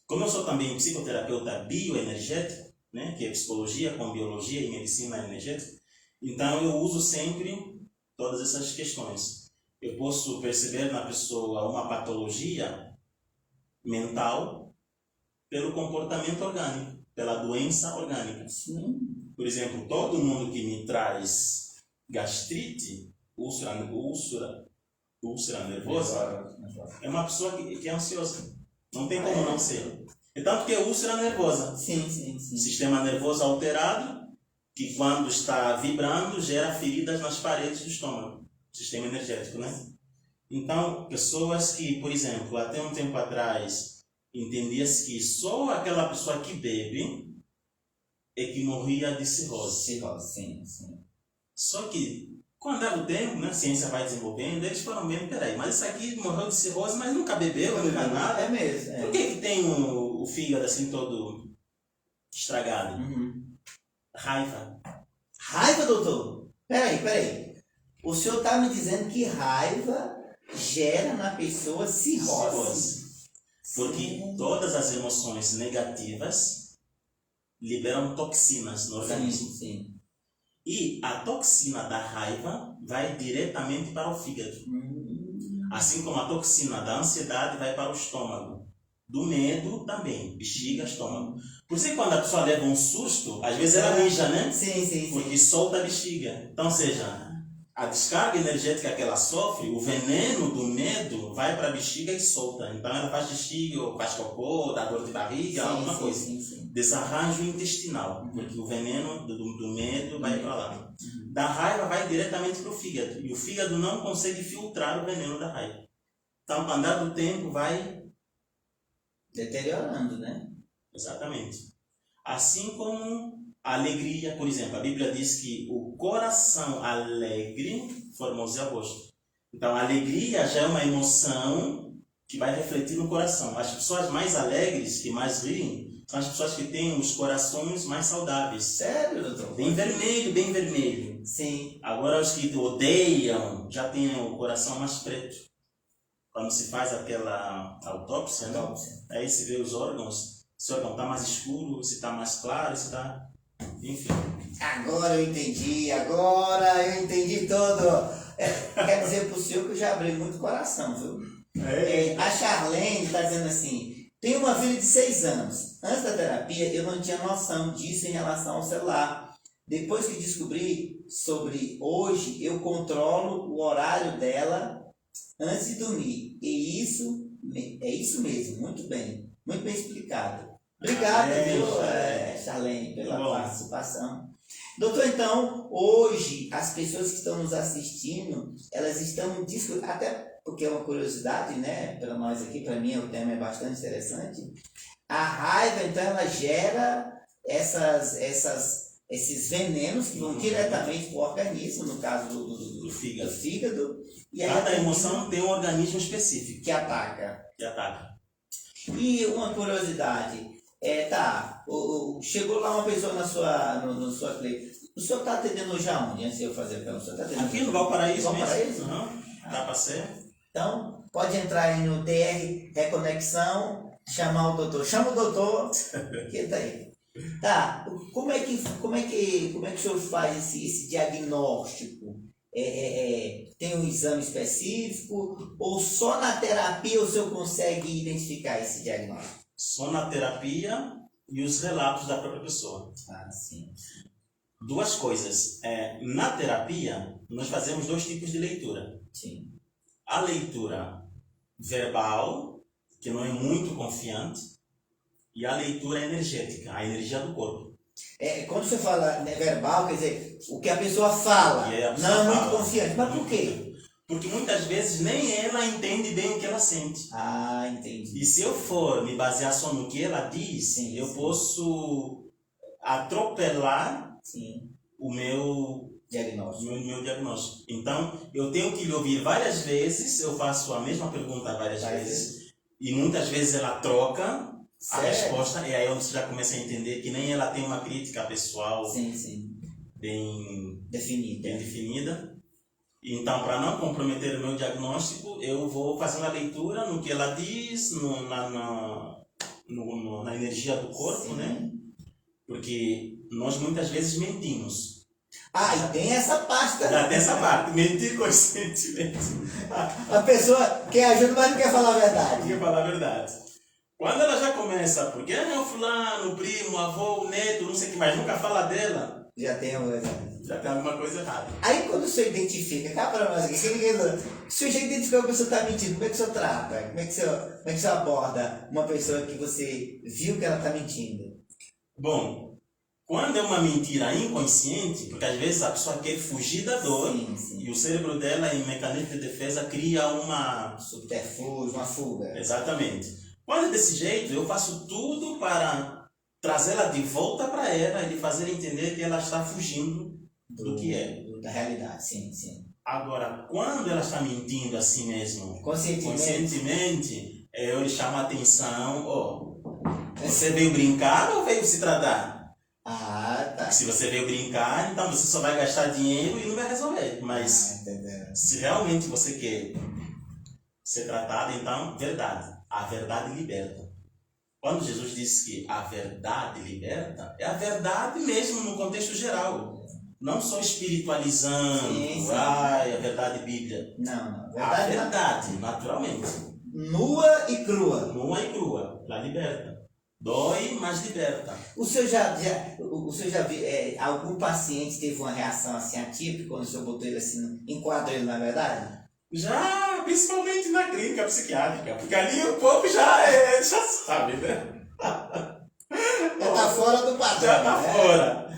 Como eu sou também psicoterapeuta bioenergético, né, que é psicologia com biologia e medicina energética, então eu uso sempre todas essas questões. Eu posso perceber na pessoa uma patologia mental pelo comportamento orgânico, pela doença orgânica. Sim. Por exemplo, todo mundo que me traz gastrite, úlcera nervosa, é uma pessoa que é ansiosa. Não tem como não ser. É tanto que é úlcera nervosa. Sim. Sistema nervoso alterado, que quando está vibrando, gera feridas nas paredes do estômago. Sistema energético, né? Então, pessoas que, por exemplo, até um tempo atrás, entendia-se que só aquela pessoa que bebe é que morria de cirrose. Sim. Só que, com o andar do tempo, né, a ciência vai desenvolvendo, eles foram vendo, peraí, mas isso aqui morreu de cirrose, mas nunca bebeu, nunca nada. É mesmo. Por que tem o fígado assim todo estragado? Raiva. Raiva, doutor? Peraí. O senhor está me dizendo que raiva gera na pessoa cirrose. Cirrose. Porque todas as emoções negativas liberam toxinas no organismo. Sim. E a toxina da raiva vai diretamente para o fígado. Assim como a toxina da ansiedade vai para o estômago. Do medo também, bexiga, estômago. Por isso que quando a pessoa leva um susto, às vezes ela mija, né? Sim. Porque solta a bexiga. Então, ou seja, a descarga energética que ela sofre, o veneno do medo vai para a bexiga e solta. Então ela faz bexiga, ou faz cocô, dá dor de barriga, alguma coisa. Sim. Desarranjo intestinal, porque o veneno do medo vai para lá. Da raiva vai diretamente para o fígado. E o fígado não consegue filtrar o veneno da raiva. Então, com o andar do tempo, vai deteriorando, né? Exatamente. Assim como a alegria, por exemplo, a Bíblia diz que o coração alegre formoseia o rosto. Então, a alegria já é uma emoção que vai refletir no coração. As pessoas mais alegres, que mais riem, são as pessoas que têm os corações mais saudáveis. Sério, doutor? Bem vermelho. Sim. Agora, os que odeiam já têm o coração mais preto. Quando se faz aquela autópsia, né? Aí se vê os órgãos, se o órgão está mais escuro, se está mais claro, se está... Enfim. Agora eu entendi todo. Quer dizer para o senhor que eu já abri muito coração, viu? A Charlene está dizendo assim, tenho uma filha de 6 anos. Antes da terapia eu não tinha noção disso em relação ao celular. Depois que descobri sobre hoje, eu controlo o horário dela antes de dormir. E é isso mesmo, muito bem explicado. Obrigado, viu, Charlene, pela participação. Doutor, então, hoje, as pessoas que estão nos assistindo, elas estão discutindo, até porque é uma curiosidade, né, para nós aqui, para mim o tema é bastante interessante. A raiva, então, ela gera esses venenos que vão diretamente para o organismo, no caso do fígado. E cada emoção tem um organismo específico que ataca. E uma curiosidade, chegou lá uma pessoa na sua clínica. O senhor está atendendo já onde? Antes de eu fazer a pergunta. Aqui no Valparaíso mesmo? Dá para ser. Então, pode entrar aí no TR Reconexão, chamar o doutor. Chama o doutor, que está aí. Tá, como é que o senhor faz esse diagnóstico? Tem um exame específico ou só na terapia o senhor consegue identificar esse diagnóstico? Só na terapia e os relatos da própria pessoa. Sim. Duas coisas. Na terapia, nós fazemos 2 tipos de leitura. Sim. A leitura verbal, que não é muito confiante, e a leitura energética, a energia do corpo. Quando você fala verbal, quer dizer, o que a pessoa fala, não é muito confiante. Mas por quê? Porque muitas vezes nem ela entende bem o que ela sente. Entendi. E se eu for me basear só no que ela diz, eu posso atropelar o meu diagnóstico. Então, eu tenho que lhe ouvir várias vezes, eu faço a mesma pergunta várias vezes, e muitas vezes ela troca a resposta, e aí você já começa a entender que nem ela tem uma crítica pessoal bem definida. Então, para não comprometer o meu diagnóstico, eu vou fazendo a leitura no que ela diz, na energia do corpo, né? Porque nós muitas vezes mentimos. E tem essa parte também. Tem essa parte, mentir conscientemente. A pessoa quer ajuda, mas não quer falar a verdade. Não quer falar a verdade. Quando ela já começa, porque o fulano, o primo, o avô, o neto, não sei o que mais, nunca fala dela, já tem alguma coisa errada. Aí quando o senhor identifica, cá para nós aqui, se o senhor já identificou que a pessoa está mentindo, como é que o senhor trata? Como é que o senhor aborda uma pessoa que você viu que ela está mentindo? Bom, quando é uma mentira inconsciente, porque às vezes a pessoa quer fugir da dor, e o cérebro dela, em mecanismo de defesa, cria uma subterfúgio, uma fuga. Exatamente. Quando é desse jeito, eu faço tudo para trazê-la de volta para ela e fazer entender que ela está fugindo do que é. Da realidade, sim. Agora, quando ela está mentindo assim mesmo, conscientemente, eu lhe chamo a atenção, você veio brincar ou veio se tratar? Se você veio brincar, então você só vai gastar dinheiro e não vai resolver. Mas se realmente você quer ser tratada, então, verdade. A verdade liberta. Quando Jesus disse que a verdade liberta, é a verdade mesmo no contexto geral. Não só espiritualizando, Sim, sim. a verdade bíblia. Não. A verdade, naturalmente. Nua e crua. Nua e crua, ela liberta. Dói, mas liberta. O senhor já viu, algum paciente teve uma reação assim atípica quando o senhor botou ele assim, enquadrou ele na verdade? Já, principalmente na clínica psiquiátrica, porque ali o povo já sabe, né? Já tá fora do padrão. Já tá né? fora.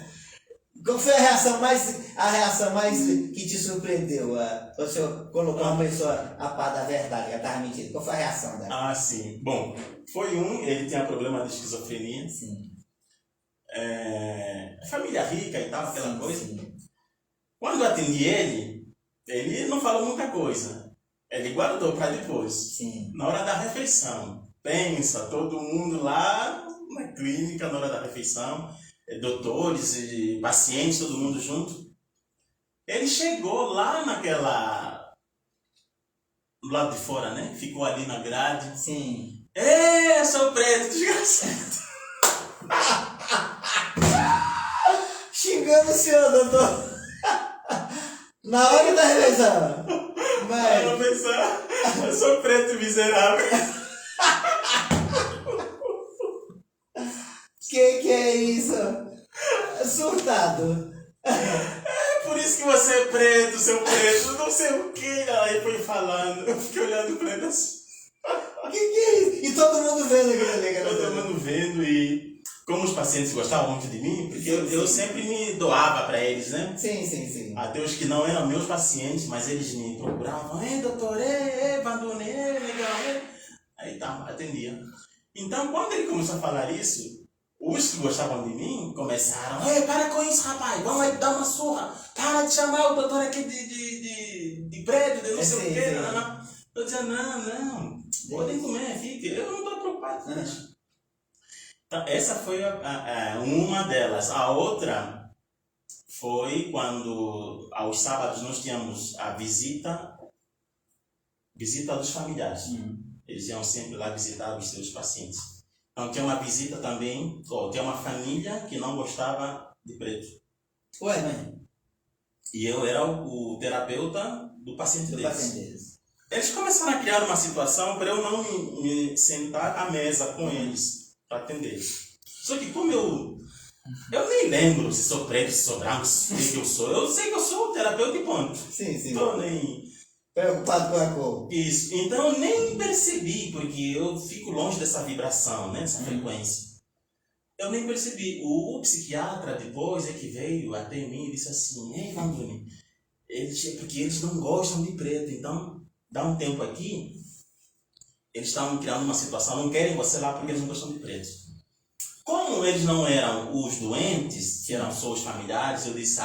Qual foi a reação mais que te surpreendeu? O senhor colocou uma pessoa a par da verdade, que estava mentindo. Qual foi a reação dela? Ah, sim. Bom, ele tinha problema de esquizofrenia. Sim. Família rica e tal, aquela coisa. Sim. Quando eu atendi ele não falou muita coisa. Ele guardou para depois. Sim. Na hora da refeição. Pensa, todo mundo lá na clínica, na hora da refeição, doutores e pacientes, todo mundo junto. Ele chegou lá do lado de fora, né? Ficou ali na grade. Sim. Sou preto, desgraçado. Xingando o senhor, doutor. Na hora da refeição. Aí eu pensar, eu sou preto miserável. Que é isso? Surtado. Por isso que você é preto, seu preto, não sei o que. Aí foi falando, eu fiquei olhando pra ele assim. Que é isso? E todo mundo vendo aquilo ali, cara. Todo mundo vendo e como os pacientes gostavam muito de mim, porque eu sempre me doava para eles, né? Sim. Até os que não eram meus pacientes, mas eles me procuravam, doutor, Bandone, legal, Aí tá, atendia. Então, quando ele começou a falar isso, os que gostavam de mim começaram, para com isso, rapaz, vamos aí dar uma surra, para de chamar o doutor aqui de prédio, de não sei o quê, não. Eu dizia, não, podem comer, fique, eu não estou preocupado com isso. Então, essa foi uma delas. A outra foi quando, aos sábados, nós tínhamos a visita dos familiares. Eles iam sempre lá visitar os seus pacientes. Então, tinha uma visita também, tinha uma família que não gostava de preto. Ué, mãe? E eu era o terapeuta do paciente deles. Deles. Eles começaram a criar uma situação para eu não me sentar à mesa com eles para atender. Só que como eu nem lembro se sou preto, se sou branco, o que eu sou. Eu sei que eu sou o terapeuta e ponto. Sim. Estou nem preocupado com a cor. Isso. Então eu nem percebi, porque eu fico longe dessa vibração, né? Dessa frequência. Eu nem percebi. O psiquiatra depois é que veio até mim e disse assim, Vanduni, porque eles não gostam de preto, então dá um tempo aqui, eles estão criando uma situação, não querem você lá porque eles não gostam de preto. Como eles não eram os doentes, que eram só os familiares, eu disse,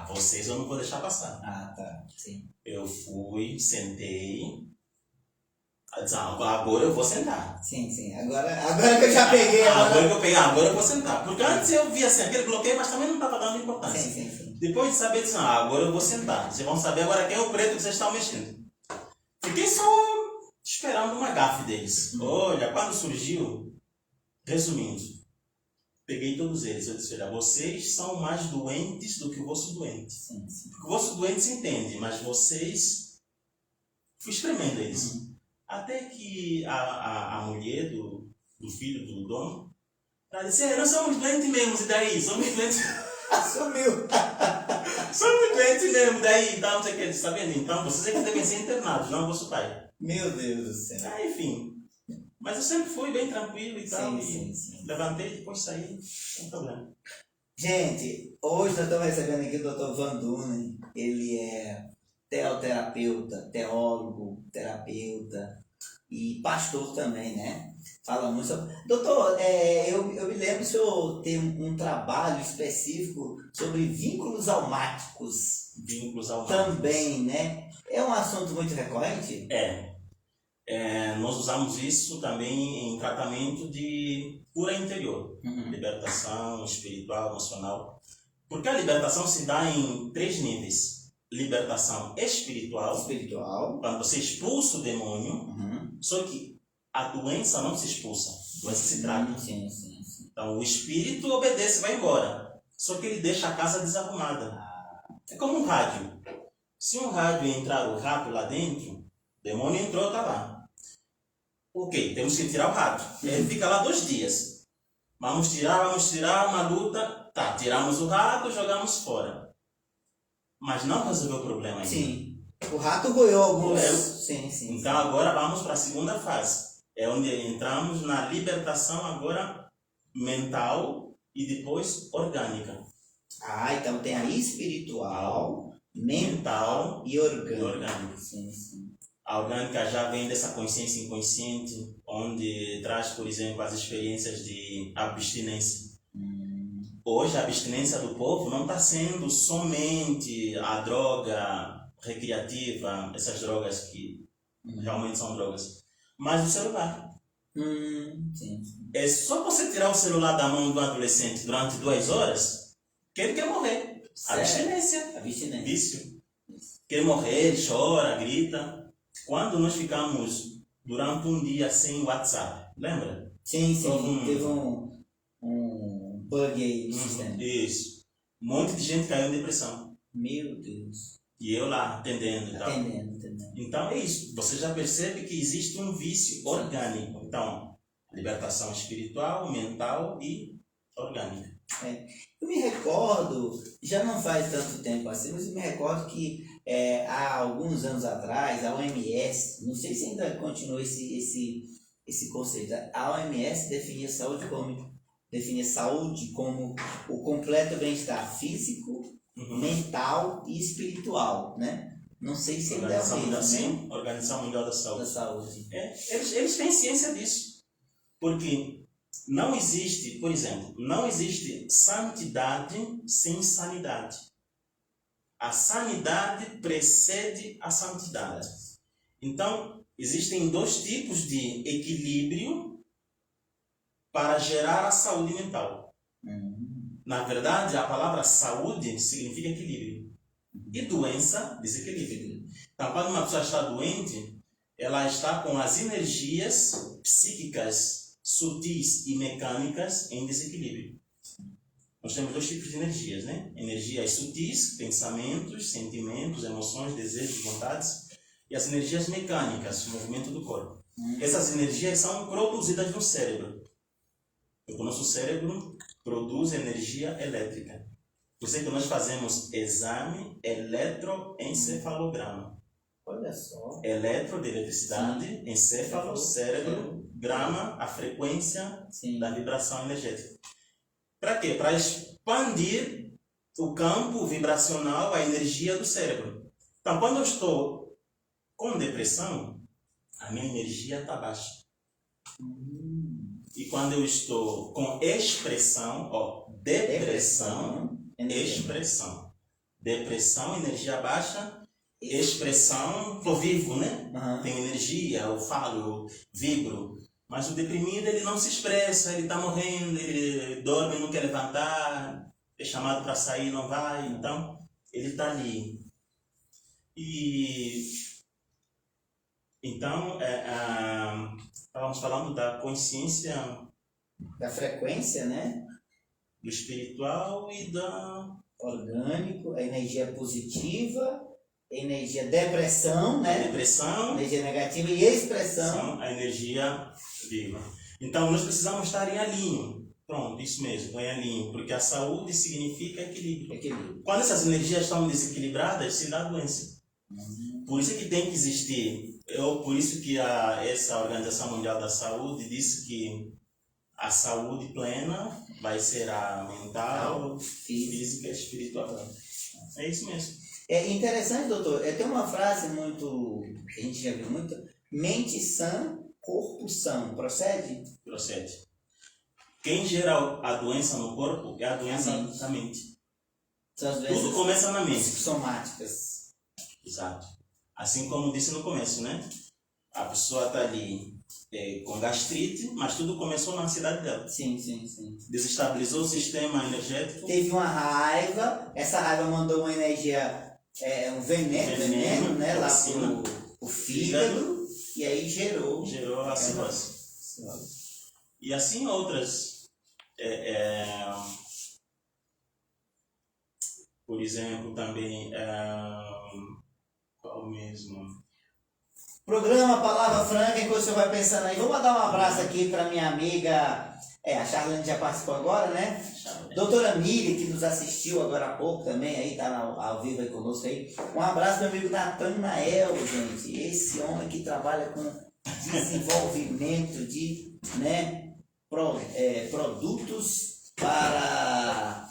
vocês eu não vou deixar passar. Tá, sim. Eu fui, sentei, disse, agora eu vou sentar. Sim. Agora que eu já peguei. Agora eu vou sentar. Porque antes eu via assim, aquele bloqueio, mas também não estava dando importância. Sim. Depois de saber, disse, agora eu vou sentar. Vocês vão saber agora quem é o preto que vocês estão mexendo. Fiquei só esperando uma gafe deles. Olha, quando surgiu, resumindo, peguei todos eles. Eu disse, olha, vocês são mais doentes do que o vosso doente. Sim. Porque o vosso doente se entende, mas vocês... Fui espremendo eles. Até que a mulher do filho do dono, ela disse, nós somos doentes mesmo, e daí? Somos doentes... Assumiu. Somos doentes mesmo, daí, não sei o que eles estão vendo. Então, vocês é que devem ser internados, não o vosso pai. Meu Deus do céu. Enfim. Mas eu sempre fui bem tranquilo e tal. Sim. Levantei e depois saí, sem problema. Gente, hoje nós estamos recebendo aqui o Dr. Vanduni. Ele é teoterapeuta, teólogo, terapeuta e pastor também, né? Fala muito sobre... Doutor, eu me lembro que o senhor tem um trabalho específico sobre vínculos almáticos. Vínculos almáticos. Também, né? É um assunto muito recorrente? Nós usamos isso também em tratamento de cura interior. Libertação espiritual, emocional. Porque a libertação se dá em 3 níveis. libertação espiritual, quando você expulsa o demônio, só que a doença não se expulsa, a doença se trata. Sim. Então o espírito obedece, vai embora, só que ele deixa a casa desarrumada. É como um rádio. Se um rádio entrar o rato lá dentro, o demônio entrou, está lá. Ok, temos que tirar o rato. Ele fica lá 2 dias. Vamos tirar, uma luta. Tá, tiramos o rato, jogamos fora. Mas não resolveu o problema ainda. Sim. O rato roeu alguns. Sim. Então agora vamos para a segunda fase. É onde entramos na libertação agora mental e depois orgânica. Então tem a espiritual, mental e orgânica. Sim. A orgânica já vem dessa consciência inconsciente, onde traz, por exemplo, as experiências de abstinência. Hoje a abstinência do povo não está sendo somente a droga recreativa, essas drogas que realmente são drogas, mas o celular. Sim. É só você tirar o celular da mão do adolescente durante 2 horas que ele quer morrer. Abstinência. Vício. Quer morrer, ele chora, grita. Quando nós ficamos durante um dia sem WhatsApp, lembra? Sim. Teve um bug aí no sistema. Isso. Um monte de gente caiu em depressão. Meu Deus. E eu lá atendendo e tal. Atendendo. Então é isso. Você já percebe que existe um vício orgânico. Então, libertação espiritual, mental e orgânica. Eu me recordo, já não faz tanto tempo assim, mas eu me recordo que há alguns anos atrás, a OMS, não sei se ainda continua esse conceito, a OMS definia saúde como o completo bem-estar físico, mental e espiritual, né? Não sei se ainda é o mesmo, assim, Organização Mundial da Saúde. Eles têm ciência disso. Porque não existe, por exemplo, não existe santidade sem sanidade. A sanidade precede a santidade. Então, existem 2 tipos de equilíbrio para gerar a saúde mental. Na verdade, a palavra saúde significa equilíbrio. E doença, desequilíbrio. Então, quando uma pessoa está doente, ela está com as energias psíquicas, sutis e mecânicas em desequilíbrio. Nós temos 2 tipos de energias, né? Energias sutis, pensamentos, sentimentos, emoções, desejos, vontades. E as energias mecânicas, o movimento do corpo. Essas energias são produzidas no cérebro. O nosso cérebro produz energia elétrica. Por isso é que nós fazemos exame eletroencefalograma. Olha só. Eletro de eletricidade, encéfalo, cérebro, grama, a frequência da vibração energética. Para quê? Para expandir o campo vibracional, a energia do cérebro. Então, quando eu estou com depressão, a minha energia está baixa. E quando eu estou com expressão, depressão, expressão. Depressão, energia baixa. Expressão, estou vivo, né? Tenho energia, eu falo, eu vibro. Mas o deprimido, ele não se expressa, ele está morrendo, ele dorme, não quer levantar, é chamado para sair, não vai. Então, ele está ali. Então, estávamos falando da consciência... Da frequência, né? Do espiritual e da... Orgânico, a energia positiva... Energia depressão, né? Depressão. Energia negativa e expressão. A energia viva. Então, nós precisamos estar em alinho. Pronto, isso mesmo, em alinho. Porque a saúde significa equilíbrio. Quando essas energias estão desequilibradas, se dá doença. Por isso que tem que existir. Por isso que essa Organização Mundial da Saúde disse que a saúde plena vai ser a mental, física e espiritual. É isso mesmo. É interessante, doutor, tem uma frase muito, que a gente já viu muito, mente sã, corpo são, procede? Procede. Quem gera a doença no corpo é a doença da mente. Tudo começa na mente. Psicossomáticas. Exato. Assim como disse no começo, né? A pessoa está ali com gastrite, mas tudo começou na ansiedade dela. Sim. Desestabilizou o sistema energético. Teve uma raiva, essa raiva mandou uma energia um veneno, né, lá toxina, pro fígado, e aí gerou a cirrose. E assim outras. Por exemplo, também, qual mesmo? Programa Palavra Franca, enquanto você vai pensando aí, vou mandar um abraço aqui para minha amiga, a Charlene já participou agora, né? Doutora Miriam, que nos assistiu agora há pouco também, aí tá ao vivo aí conosco aí. Um abraço meu amigo Natanael, gente, esse homem que trabalha com desenvolvimento de, né, produtos para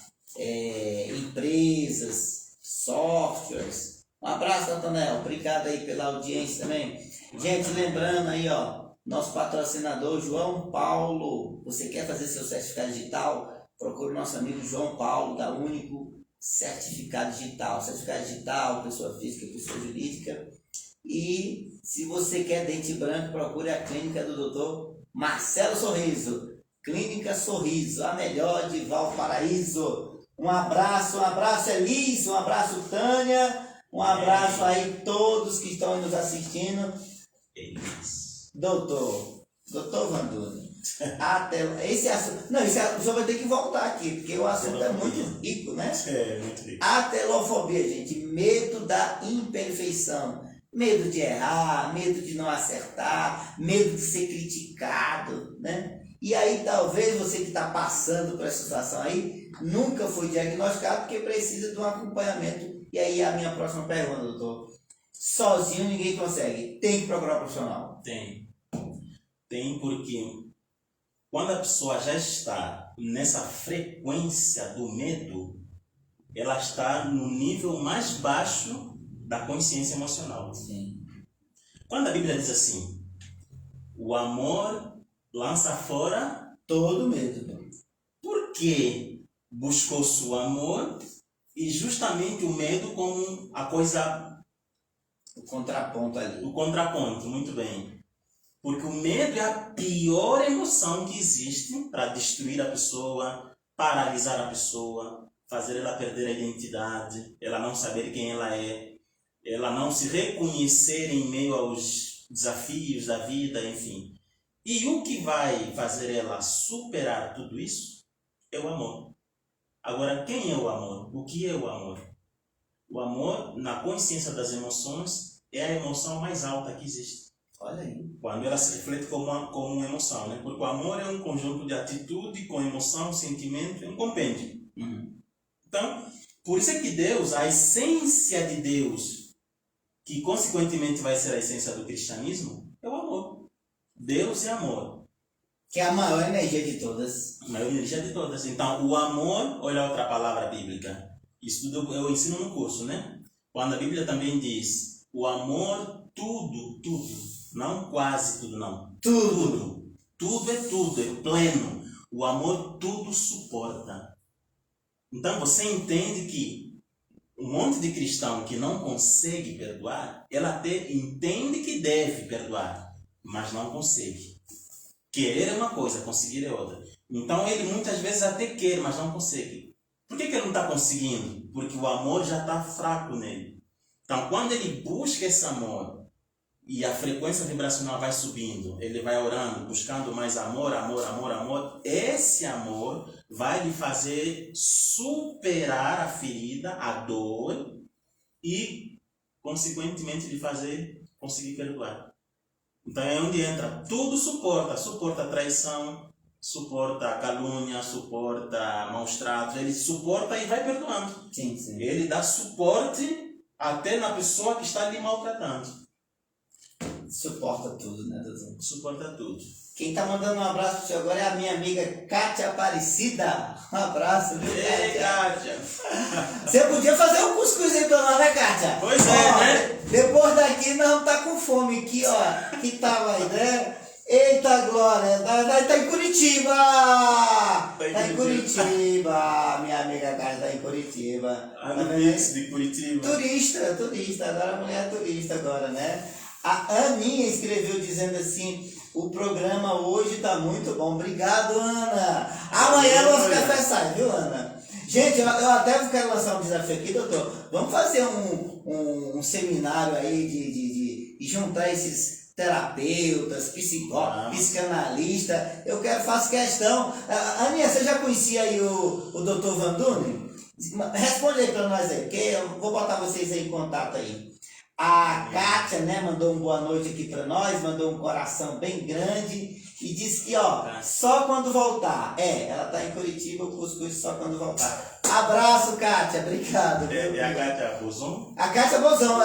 empresas, softwares. Um abraço, Natanael. Obrigado aí pela audiência também. Gente, lembrando aí, ó, nosso patrocinador João Paulo. Você quer fazer seu certificado digital? Procure o nosso amigo João Paulo, da Único Certificado Digital. Certificado digital, pessoa física, pessoa jurídica. E se você quer dente branco, procure a clínica do Dr. Marcelo Sorriso. Clínica Sorriso, a melhor de Valparaíso. Um abraço Elis, um abraço Tânia. Um abraço aí todos que estão nos assistindo. Doutor Vanduni. Esse assunto. Não, esse assunto, o senhor vai ter que voltar aqui, porque o assunto é muito rico, né? Muito rico. Atelofobia, gente. Medo da imperfeição. Medo de errar, medo de não acertar, medo de ser criticado, né? E aí talvez você que está passando por essa situação aí, nunca foi diagnosticado porque precisa de um acompanhamento. E aí a minha próxima pergunta, doutor. Sozinho ninguém consegue. Tem que procurar um profissional? Tem porque quando a pessoa já está nessa frequência do medo, ela está no nível mais baixo da consciência emocional. Sim. Quando a Bíblia diz assim, o amor lança fora todo medo. Por que buscou-se o amor e justamente o medo como a coisa... O contraponto ali. O contraponto, muito bem. Porque o medo é a pior emoção que existe para destruir a pessoa, paralisar a pessoa, fazer ela perder a identidade, ela não saber quem ela é, ela não se reconhecer em meio aos desafios da vida, enfim. E o que vai fazer ela superar tudo isso é o amor. Agora, quem é o amor? O que é o amor? O amor, na consciência das emoções, é a emoção mais alta que existe. Olha aí. Quando ela se reflete como uma emoção, né? Porque o amor é um conjunto de atitude com emoção, sentimento, é um compêndio. Então, por isso é que Deus, a essência de Deus, que consequentemente vai ser a essência do cristianismo, é o amor. Deus é amor. Que é a maior energia de todas. A maior energia de todas. Então, o amor, olha outra palavra bíblica. Isso tudo eu ensino no curso, né? Quando a Bíblia também diz, o amor, tudo. Não quase tudo, não. Tudo. Tudo é tudo, é pleno. O amor tudo suporta. Então, você entende que um monte de cristão que não consegue perdoar, ela até entende que deve perdoar, mas não consegue. Querer é uma coisa, conseguir é outra. Então ele muitas vezes até quer, mas não consegue. Por que ele não está conseguindo? Porque o amor já está fraco nele. Então quando ele busca esse amor e a frequência vibracional vai subindo, ele vai orando, buscando mais amor, esse amor vai lhe fazer superar a ferida, a dor e consequentemente lhe fazer conseguir perdoar. Então é onde entra, tudo suporta a traição, suporta a calúnia, suporta maus tratos, ele suporta e vai perdoando. Sim. Ele dá suporte até na pessoa que está lhe maltratando. Suporta tudo, né, doutor? Suporta tudo. Quem está mandando um abraço para você agora é a minha amiga Kátia Aparecida. Um abraço, viu, Kátia? Ei, Kátia! Você podia fazer um cuscuz aí pra nós, né, Kátia? Pois é, né? Depois daqui nós vamos estar com fome aqui, ó. Que tava aí, né? Eita glória! Tá em Curitiba! Tá em Curitiba! Minha amiga Kátia tá em Curitiba. Amigos de Curitiba. Turista. Agora a mulher é turista agora, né? A Aninha escreveu dizendo assim, o programa hoje tá muito bom. Obrigado, Ana. Amanhã nosso café sai, viu, Ana? Gente, eu até quero lançar um desafio aqui, doutor. Vamos fazer um seminário aí de juntar esses terapeutas, psicólogos, psicanalistas. Faço questão. Aninha, você já conhecia aí o doutor Van Dunen? Responde aí para nós aí, que eu vou botar vocês aí em contato aí. A Kátia, né, mandou uma boa noite aqui para nós, mandou um coração bem grande e disse que, só quando voltar. Ela tá em Curitiba, o cuscuz só quando voltar. Abraço, Kátia, obrigado. É a Kátia Bozon? A Kátia Bozon,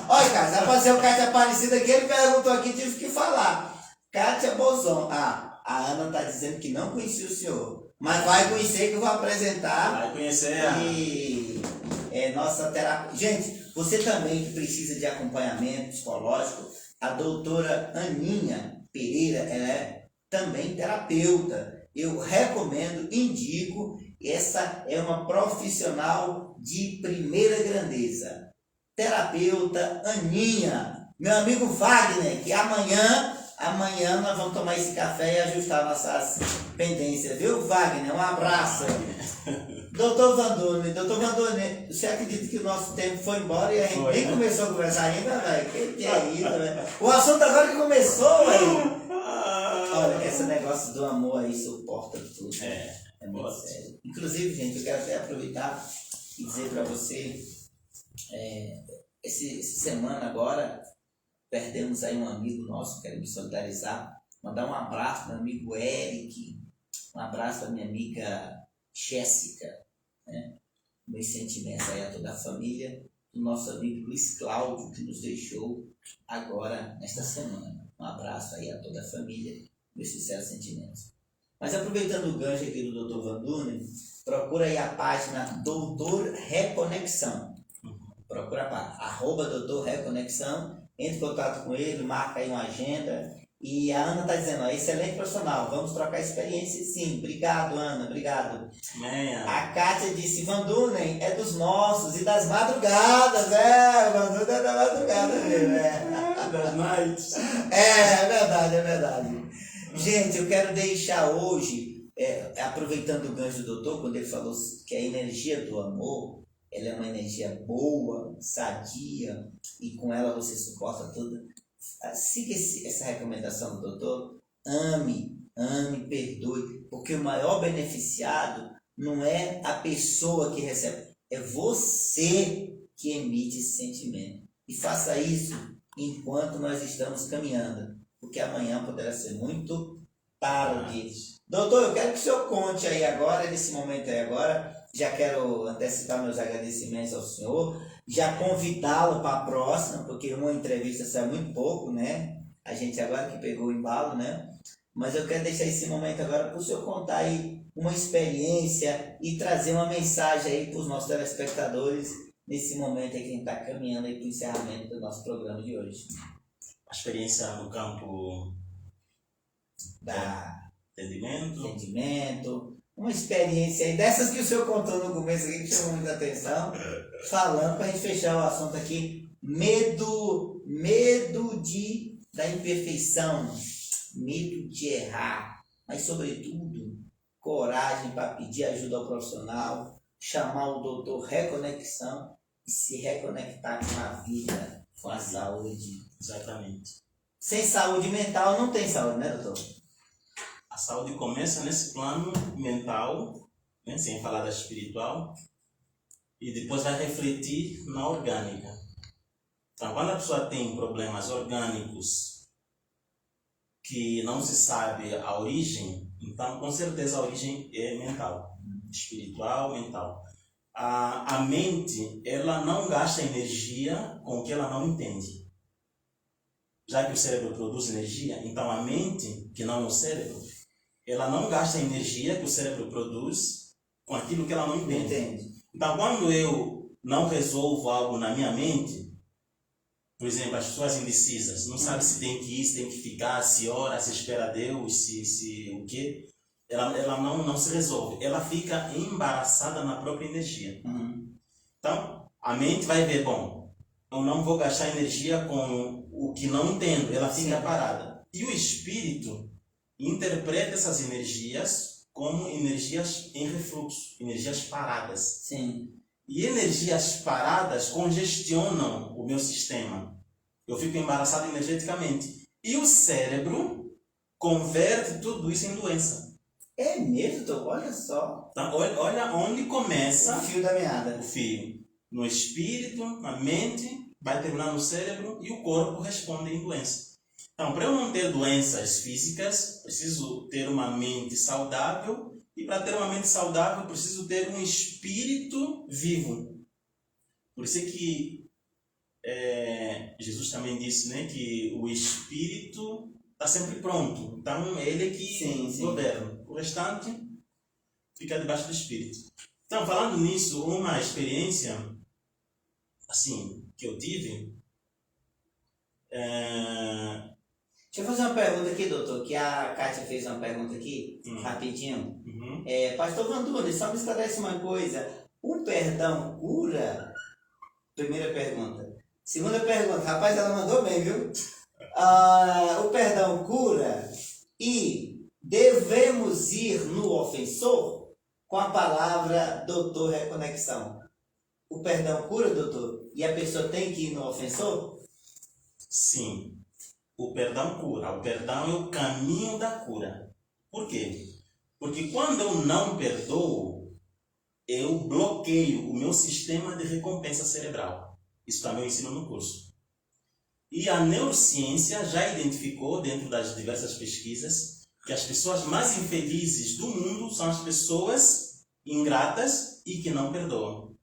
Olha, Kátia, apareceu o Kátia Aparecida aqui, ele perguntou aqui, tive que falar. Kátia Bozon. A Ana tá dizendo que não conhecia o senhor, mas vai conhecer, que eu vou apresentar. Vai conhecer E nossa terapia. Gente, você também que precisa de acompanhamento psicológico, a doutora Aninha Pereira, ela é também terapeuta. Eu recomendo, indico, essa é uma profissional de primeira grandeza. Terapeuta Aninha. Meu amigo Wagner, que amanhã nós vamos tomar esse café e ajustar nossas pendências, viu, Wagner? Um abraço. Doutor Van Dunen, você acredita que o nosso tempo foi embora e a gente nem começou a conversar ainda, velho? Que é isso, velho? O assunto agora que começou, velho. Olha, esse negócio do amor aí suporta tudo. É muito sério. Inclusive, gente, eu quero até aproveitar e dizer para você, essa semana agora, perdemos aí um amigo nosso, quero me solidarizar, mandar um abraço para meu amigo Eric, um abraço para minha amiga Jéssica, né? Meus sentimentos aí a toda a família, do nosso amigo Luiz Cláudio, que nos deixou agora, nesta semana. Um abraço aí a toda a família, meus sinceros sentimentos. Mas aproveitando o gancho aqui do Dr. Van Dunen, procura aí a página Doutor Reconexão. Procura a página, @Doutor Reconexão, entre em contato com ele, marca aí uma agenda. E a Ana está dizendo, excelente profissional, vamos trocar experiência sim. Obrigado, Ana, obrigado. A Kátia disse, Van Dunen é dos nossos e das madrugadas, Van Dunen é da madrugada mesmo, Das noites. É verdade. Gente, eu quero deixar hoje, aproveitando o gancho do doutor, quando ele falou que a energia do amor, ela é uma energia boa, sadia, e com ela você suporta tudo. Siga essa recomendação do doutor, ame, perdoe, porque o maior beneficiado não é a pessoa que recebe, é você que emite esse sentimento. E faça isso enquanto nós estamos caminhando, porque amanhã poderá ser muito tarde. Doutor, eu quero que o senhor conte aí agora, nesse momento aí agora, já quero antecipar meus agradecimentos ao senhor, já convidá-lo para a próxima, porque uma entrevista sai muito pouco, né? A gente agora que pegou o embalo, né? Mas eu quero deixar esse momento agora para o senhor contar aí uma experiência e trazer uma mensagem aí para os nossos telespectadores nesse momento aí que a gente está caminhando aí para o encerramento do nosso programa de hoje. A experiência no campo da entendimento. Uma experiência aí, dessas que o senhor contou no começo aqui, que chamou muita atenção, falando para a gente fechar o assunto aqui, medo da imperfeição, medo de errar, mas sobretudo, coragem para pedir ajuda ao profissional, chamar o doutor Reconexão e se reconectar com a vida, com a saúde. Exatamente. Sem saúde mental não tem saúde, né, doutor? A saúde começa nesse plano mental, né, sem falar da espiritual, e depois vai refletir na orgânica. Então, quando a pessoa tem problemas orgânicos que não se sabe a origem, então, com certeza, a origem é mental, espiritual, mental. A mente, ela não gasta energia com o que ela não entende. Já que o cérebro produz energia, então a mente, que não é o cérebro, ela não gasta energia que o cérebro produz com aquilo que ela não entende. Então, quando eu não resolvo algo na minha mente, por exemplo, as pessoas indecisas, não sabem se tem que ir, se tem que ficar, se ora, se espera Deus, se o quê. Ela não se resolve. Ela fica embaraçada na própria energia. Então, a mente vai ver, bom, eu não vou gastar energia com o que não entendo. Ela fica parada. E o espírito interpreta essas energias como energias em refluxo, energias paradas. Sim. E energias paradas congestionam o meu sistema. Eu fico embaraçado energeticamente. E o cérebro converte tudo isso em doença. É mesmo, doutor? Olha só. Então, olha onde começa O fio da meada. o fio. No espírito, na mente, vai terminar no cérebro e o corpo responde em doença. Então, para eu não ter doenças físicas, preciso ter uma mente saudável. E para ter uma mente saudável, preciso ter um espírito vivo. Por isso é que Jesus também disse, né, que o espírito está sempre pronto. Então, é ele que governa. O restante fica debaixo do espírito. Então, falando nisso, uma experiência assim que eu tive. Deixa eu fazer uma pergunta aqui, doutor, que a Kátia fez uma pergunta aqui, rapidinho. Uhum. Pastor Vandunes, só me esclarece uma coisa. O perdão cura? Primeira pergunta. Segunda pergunta, rapaz, ela mandou bem, viu? O perdão cura e devemos ir no ofensor com a palavra doutor reconexão. O perdão cura, doutor? E a pessoa tem que ir no ofensor? Sim. O perdão cura. O perdão é o caminho da cura. Por quê? Porque quando eu não perdoo, eu bloqueio o meu sistema de recompensa cerebral. Isso também eu ensino no curso. E a neurociência já identificou, dentro das diversas pesquisas, que as pessoas mais infelizes do mundo são as pessoas ingratas e que não perdoam.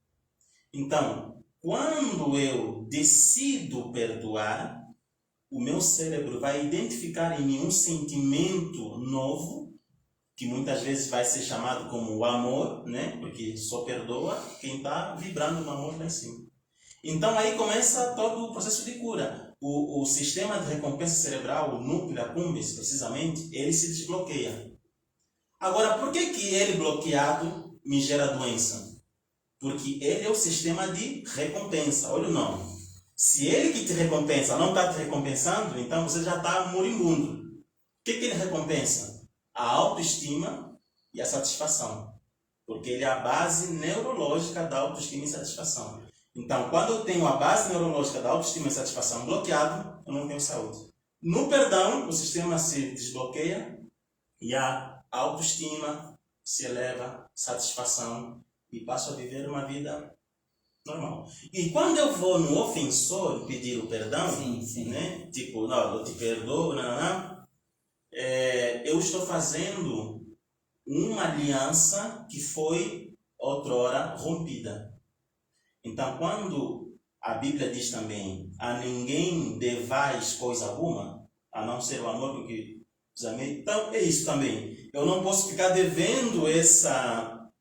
Então, quando eu decido perdoar, o meu cérebro vai identificar em mim um sentimento novo, que muitas vezes vai ser chamado como o amor, né? Porque só perdoa quem está vibrando no amor lá em cima. Então aí começa todo o processo de cura. O sistema de recompensa cerebral, o núcleo accumbens, precisamente, ele se desbloqueia. Agora, por que ele bloqueado me gera doença? Porque ele é o sistema de recompensa. Olha o nome. Se ele que te recompensa não está te recompensando, então você já está moribundo. O que ele recompensa? A autoestima e a satisfação. Porque ele é a base neurológica da autoestima e satisfação. Então, quando eu tenho a base neurológica da autoestima e satisfação bloqueado, eu não tenho saúde. No perdão, o sistema se desbloqueia e a autoestima se eleva, satisfação, e passo a viver uma vida normal. E quando eu vou no ofensor pedir o perdão, né? Tipo, não, eu te perdoo, eu estou fazendo uma aliança que foi outrora rompida. Então, quando a Bíblia diz também, a ninguém devais coisa alguma, a não ser o amor com que os amei, então é isso também. Eu não posso ficar devendo essa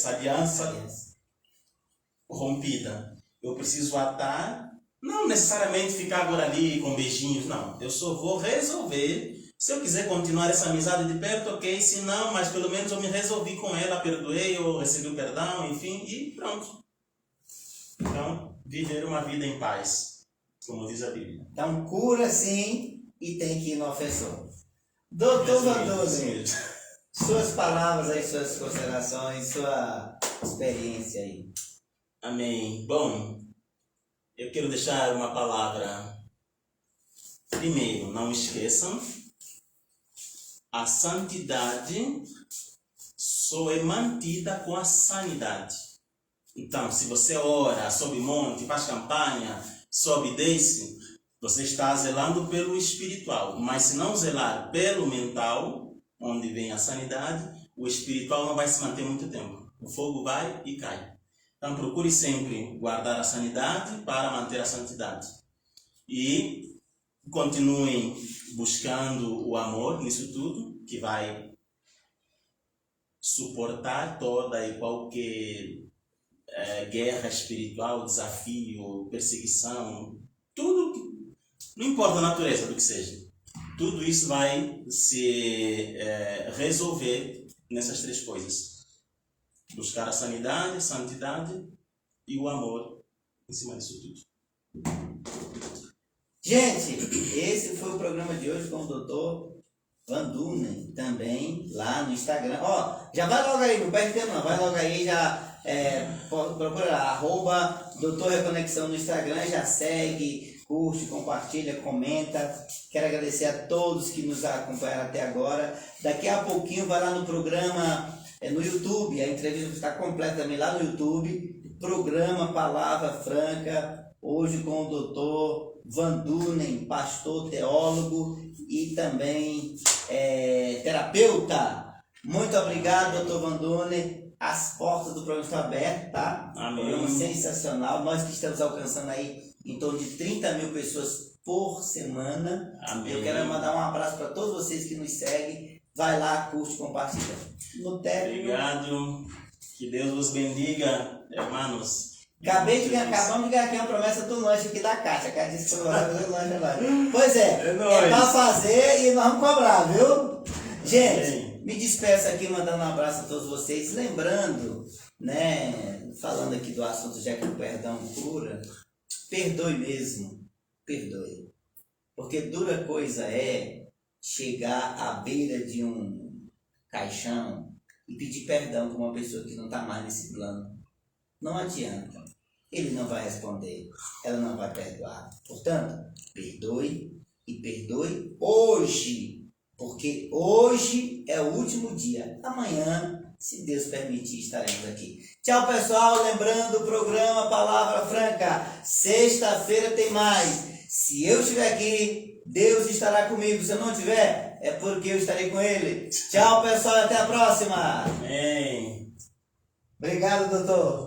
aliança rompida. Eu preciso atar, não necessariamente ficar agora ali com beijinhos, não. Eu só vou resolver. Se eu quiser continuar essa amizade de perto, ok. Se não, mas pelo menos eu me resolvi com ela, perdoei, ou recebi o perdão, enfim, e pronto. Então, viver uma vida em paz, como diz a Bíblia. Então, cura sim e tem que ir no ofensor. Doutor Vandunes, suas palavras aí, suas considerações, sua experiência aí. Amém. Bom, eu quero deixar uma palavra. Primeiro, não esqueçam, a santidade só é mantida com a sanidade. Então, se você ora, sobe monte, faz campanha, sobe e desce, você está zelando pelo espiritual. Mas se não zelar pelo mental, onde vem a sanidade, o espiritual não vai se manter muito tempo. O fogo vai e cai. Então, procure sempre guardar a sanidade para manter a santidade. E continuem buscando o amor nisso tudo, que vai suportar toda e qualquer guerra espiritual, desafio, perseguição, tudo, não importa a natureza do que seja. Tudo isso vai se resolver nessas três coisas. Buscar a sanidade, a santidade e o amor em cima disso tudo. Gente, esse foi o programa de hoje com o doutor Van Dunen também lá no Instagram. Ó, já vai logo aí, não perde tempo não, vai logo aí, já procura lá, @Doutor Reconexão no Instagram, já segue, curte, compartilha, comenta. Quero agradecer a todos que nos acompanharam até agora. Daqui a pouquinho vai lá no programa, no YouTube, a entrevista está completa também lá no YouTube, programa Palavra Franca, hoje com o doutor Van Dunen, pastor, teólogo e também terapeuta. Muito obrigado, doutor Van Dunen. As portas do programa estão abertas, tá? Amém. Programa sensacional. Nós que estamos alcançando aí em torno de 30 mil pessoas por semana. Amém. Eu quero mandar um abraço para todos vocês que nos seguem. Vai lá, curte, compartilha. No término. Obrigado. Que Deus vos bendiga, hermanos. Acabamos de ganhar aqui uma promessa do lanche aqui da Caixa. A Caixa disse que vai fazer o lanche agora. Pois é para fazer e nós vamos cobrar, viu? Gente, me despeço aqui mandando um abraço a todos vocês. Lembrando, né, falando aqui do assunto, já que o perdão cura, perdoe mesmo, perdoe. Porque dura coisa é chegar à beira de um caixão e pedir perdão para uma pessoa que não está mais nesse plano. Não adianta. Ele não vai responder, ela não vai perdoar. Portanto, perdoe e perdoe hoje. Porque hoje é o último dia. Amanhã, se Deus permitir, estaremos aqui. Tchau, pessoal. Lembrando o programa Palavra Franca. Sexta-feira tem mais. Se eu estiver aqui, Deus estará comigo. Se eu não estiver, é porque eu estarei com Ele. Tchau, pessoal. Até a próxima. Amém. Obrigado, doutor.